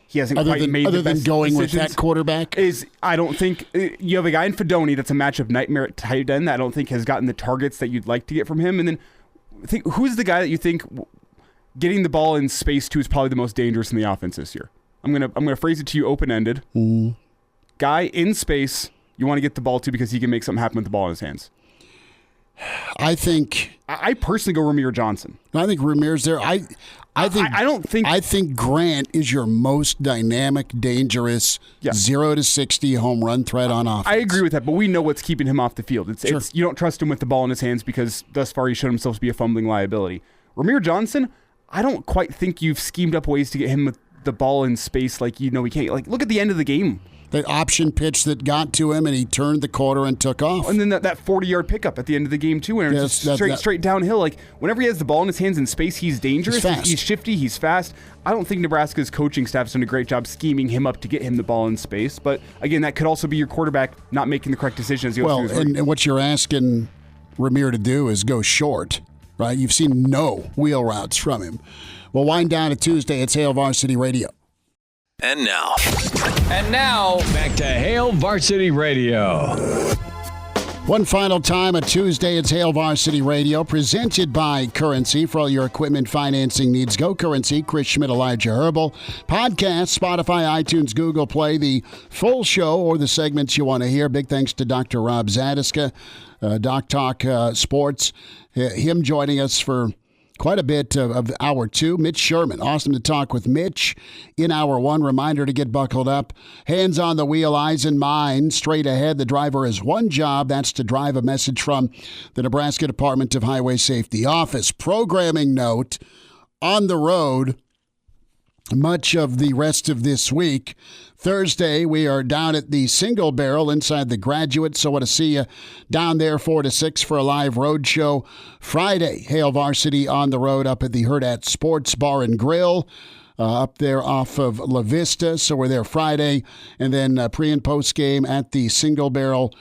he hasn't quite made the best going decisions. with that quarterback? I don't think you have a guy in Fedoni that's a matchup nightmare at tight end that I don't think has gotten the targets that you'd like to get from him. And then who's the guy that you think getting the ball in space to is probably the most dangerous in the offense this year? I'm gonna phrase it to you open-ended. Guy in space you want to get the ball to because he can make something happen with the ball in his hands. I think I personally go Ramir Johnson. I think Ramir's there. I think Grant is your most dynamic, dangerous 0 to 60 home run threat on offense. I agree with that, but we know what's keeping him off the field. It's you don't trust him with the ball in his hands because thus far he's shown himself to be a fumbling liability. Ramir Johnson, I don't quite think you've schemed up ways to get him with the ball in space like he can't. Like look at the end of the game. That option pitch that got to him, and he turned the corner and took off. And then that 40-yard pickup at the end of the game, too, and it's just straight downhill. Like, whenever he has the ball in his hands in space, he's dangerous. He's shifty. He's fast. I don't think Nebraska's coaching staff has done a great job scheming him up to get him the ball in space. But, again, that could also be your quarterback not making the correct decision as he goes through his and what you're asking Ramir to do is go short, right? You've seen no wheel routes from him. We'll wind down to Tuesday. It's Hail Varsity Radio. And now, back to Hail Varsity Radio. One final time, a Tuesday, it's Hail Varsity Radio, presented by Currency. For all your equipment financing needs, go Currency. Chris Schmidt, Elijah Herbel. Podcast, Spotify, iTunes, Google Play. The full show or the segments you want to hear. Big thanks to Dr. Rob Zatechka, Doc Talk Sports. Him joining us for quite a bit of hour two. Mitch Sherman, awesome to talk with Mitch in hour one. Reminder to get buckled up. Hands on the wheel, eyes in mind. Straight ahead, the driver has one job. That's to drive a message from the Nebraska Department of Highway Safety Office. Programming note, on the road much of the rest of this week. Thursday, we are down at the Single Barrel inside the Graduate, so I want to see you down there 4 to 6 for a live road show. Friday, Hail Varsity on the road up at the Hurrdat Sports Bar and Grill up there off of La Vista, so we're there Friday. And then pre- and post-game at the Single Barrel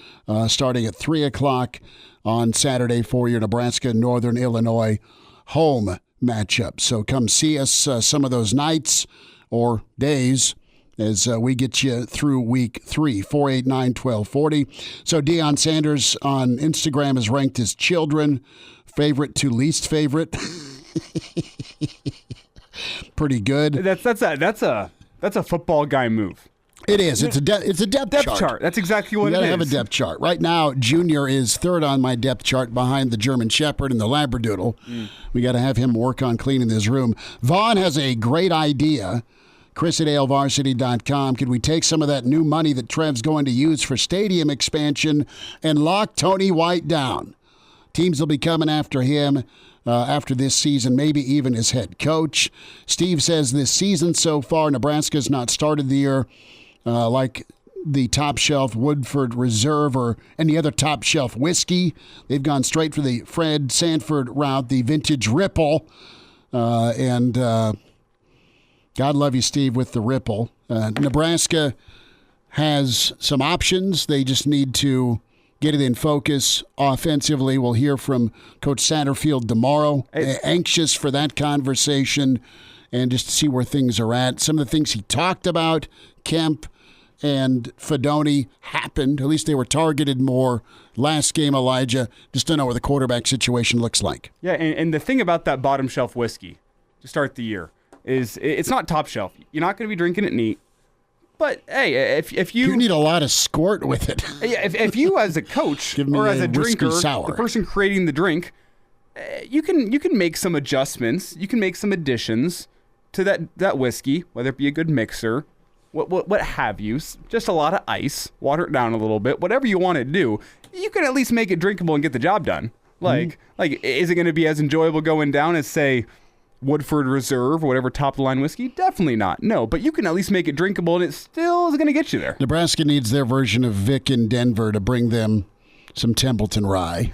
starting at 3 o'clock on Saturday for your Nebraska-Northern Illinois home matchup. So come see us some of those nights or days as we get you through week 3, 489-1240. So Deion Sanders on Instagram is ranked as children, favorite to least favorite. Pretty good. That's a football guy move. It is. It's a depth chart. That's exactly what it is. You got to have a depth chart. Right now, Junior is third on my depth chart behind the German Shepherd and the Labradoodle. We got to have him work on cleaning his room. Vaughn has a great idea. Chris at ALVarsity.com. Could we take some of that new money that Trev's going to use for stadium expansion and lock Tony White down? Teams will be coming after him after this season, maybe even as head coach. Steve says this season so far, Nebraska's not started the year like the top shelf Woodford Reserve or any other top shelf whiskey. They've gone straight for the Fred Sanford route, the vintage Ripple. And God love you, Steve, with the Ripple. Nebraska has some options. They just need to get it in focus offensively. We'll hear from Coach Satterfield tomorrow. Anxious for that conversation and just to see where things are at. Some of the things he talked about, Kemp and Fedoni, happened. At least they were targeted more last game, Elijah. Just don't know what the quarterback situation looks like. Yeah, and the thing about that bottom shelf whiskey to start the year is it's not top shelf. You're not going to be drinking it neat. But, hey, if you need a lot of squirt with it. Yeah, if you as a coach or as a drinker, sour. The person creating the drink, you can make some adjustments. You can make some additions to that whiskey, whether it be a good mixer, what have you. Just a lot of ice, water it down a little bit, whatever you want to do. You can at least make it drinkable and get the job done. Like is it going to be as enjoyable going down as, say, Woodford Reserve or whatever top-of-the-line whiskey? Definitely not. No, but you can at least make it drinkable, and it still is going to get you there. Nebraska needs their version of Vic in Denver to bring them some Templeton rye.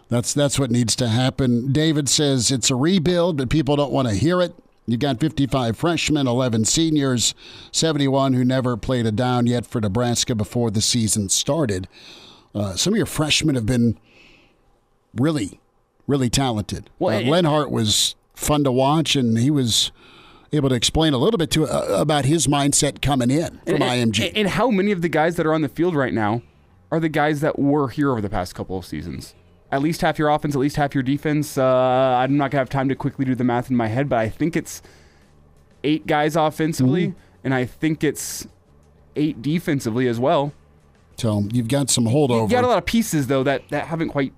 That's what needs to happen. David says it's a rebuild, but people don't want to hear it. You got 55 freshmen, 11 seniors, 71 who never played a down yet for Nebraska before the season started. Some of your freshmen have been really, really talented. Well, Lenhart was fun to watch, and he was able to explain a little bit about his mindset coming in from IMG. And how many of the guys that are on the field right now are the guys that were here over the past couple of seasons? At least half your offense, at least half your defense. I'm not going to have time to quickly do the math in my head, but I think it's 8 guys offensively, and I think it's 8 defensively as well. So you've got some holdover. You've got a lot of pieces, though, that haven't quite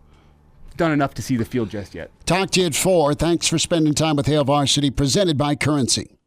done enough to see the field just yet. Talk to you at 4. Thanks for spending time with Hail Varsity, presented by Currency.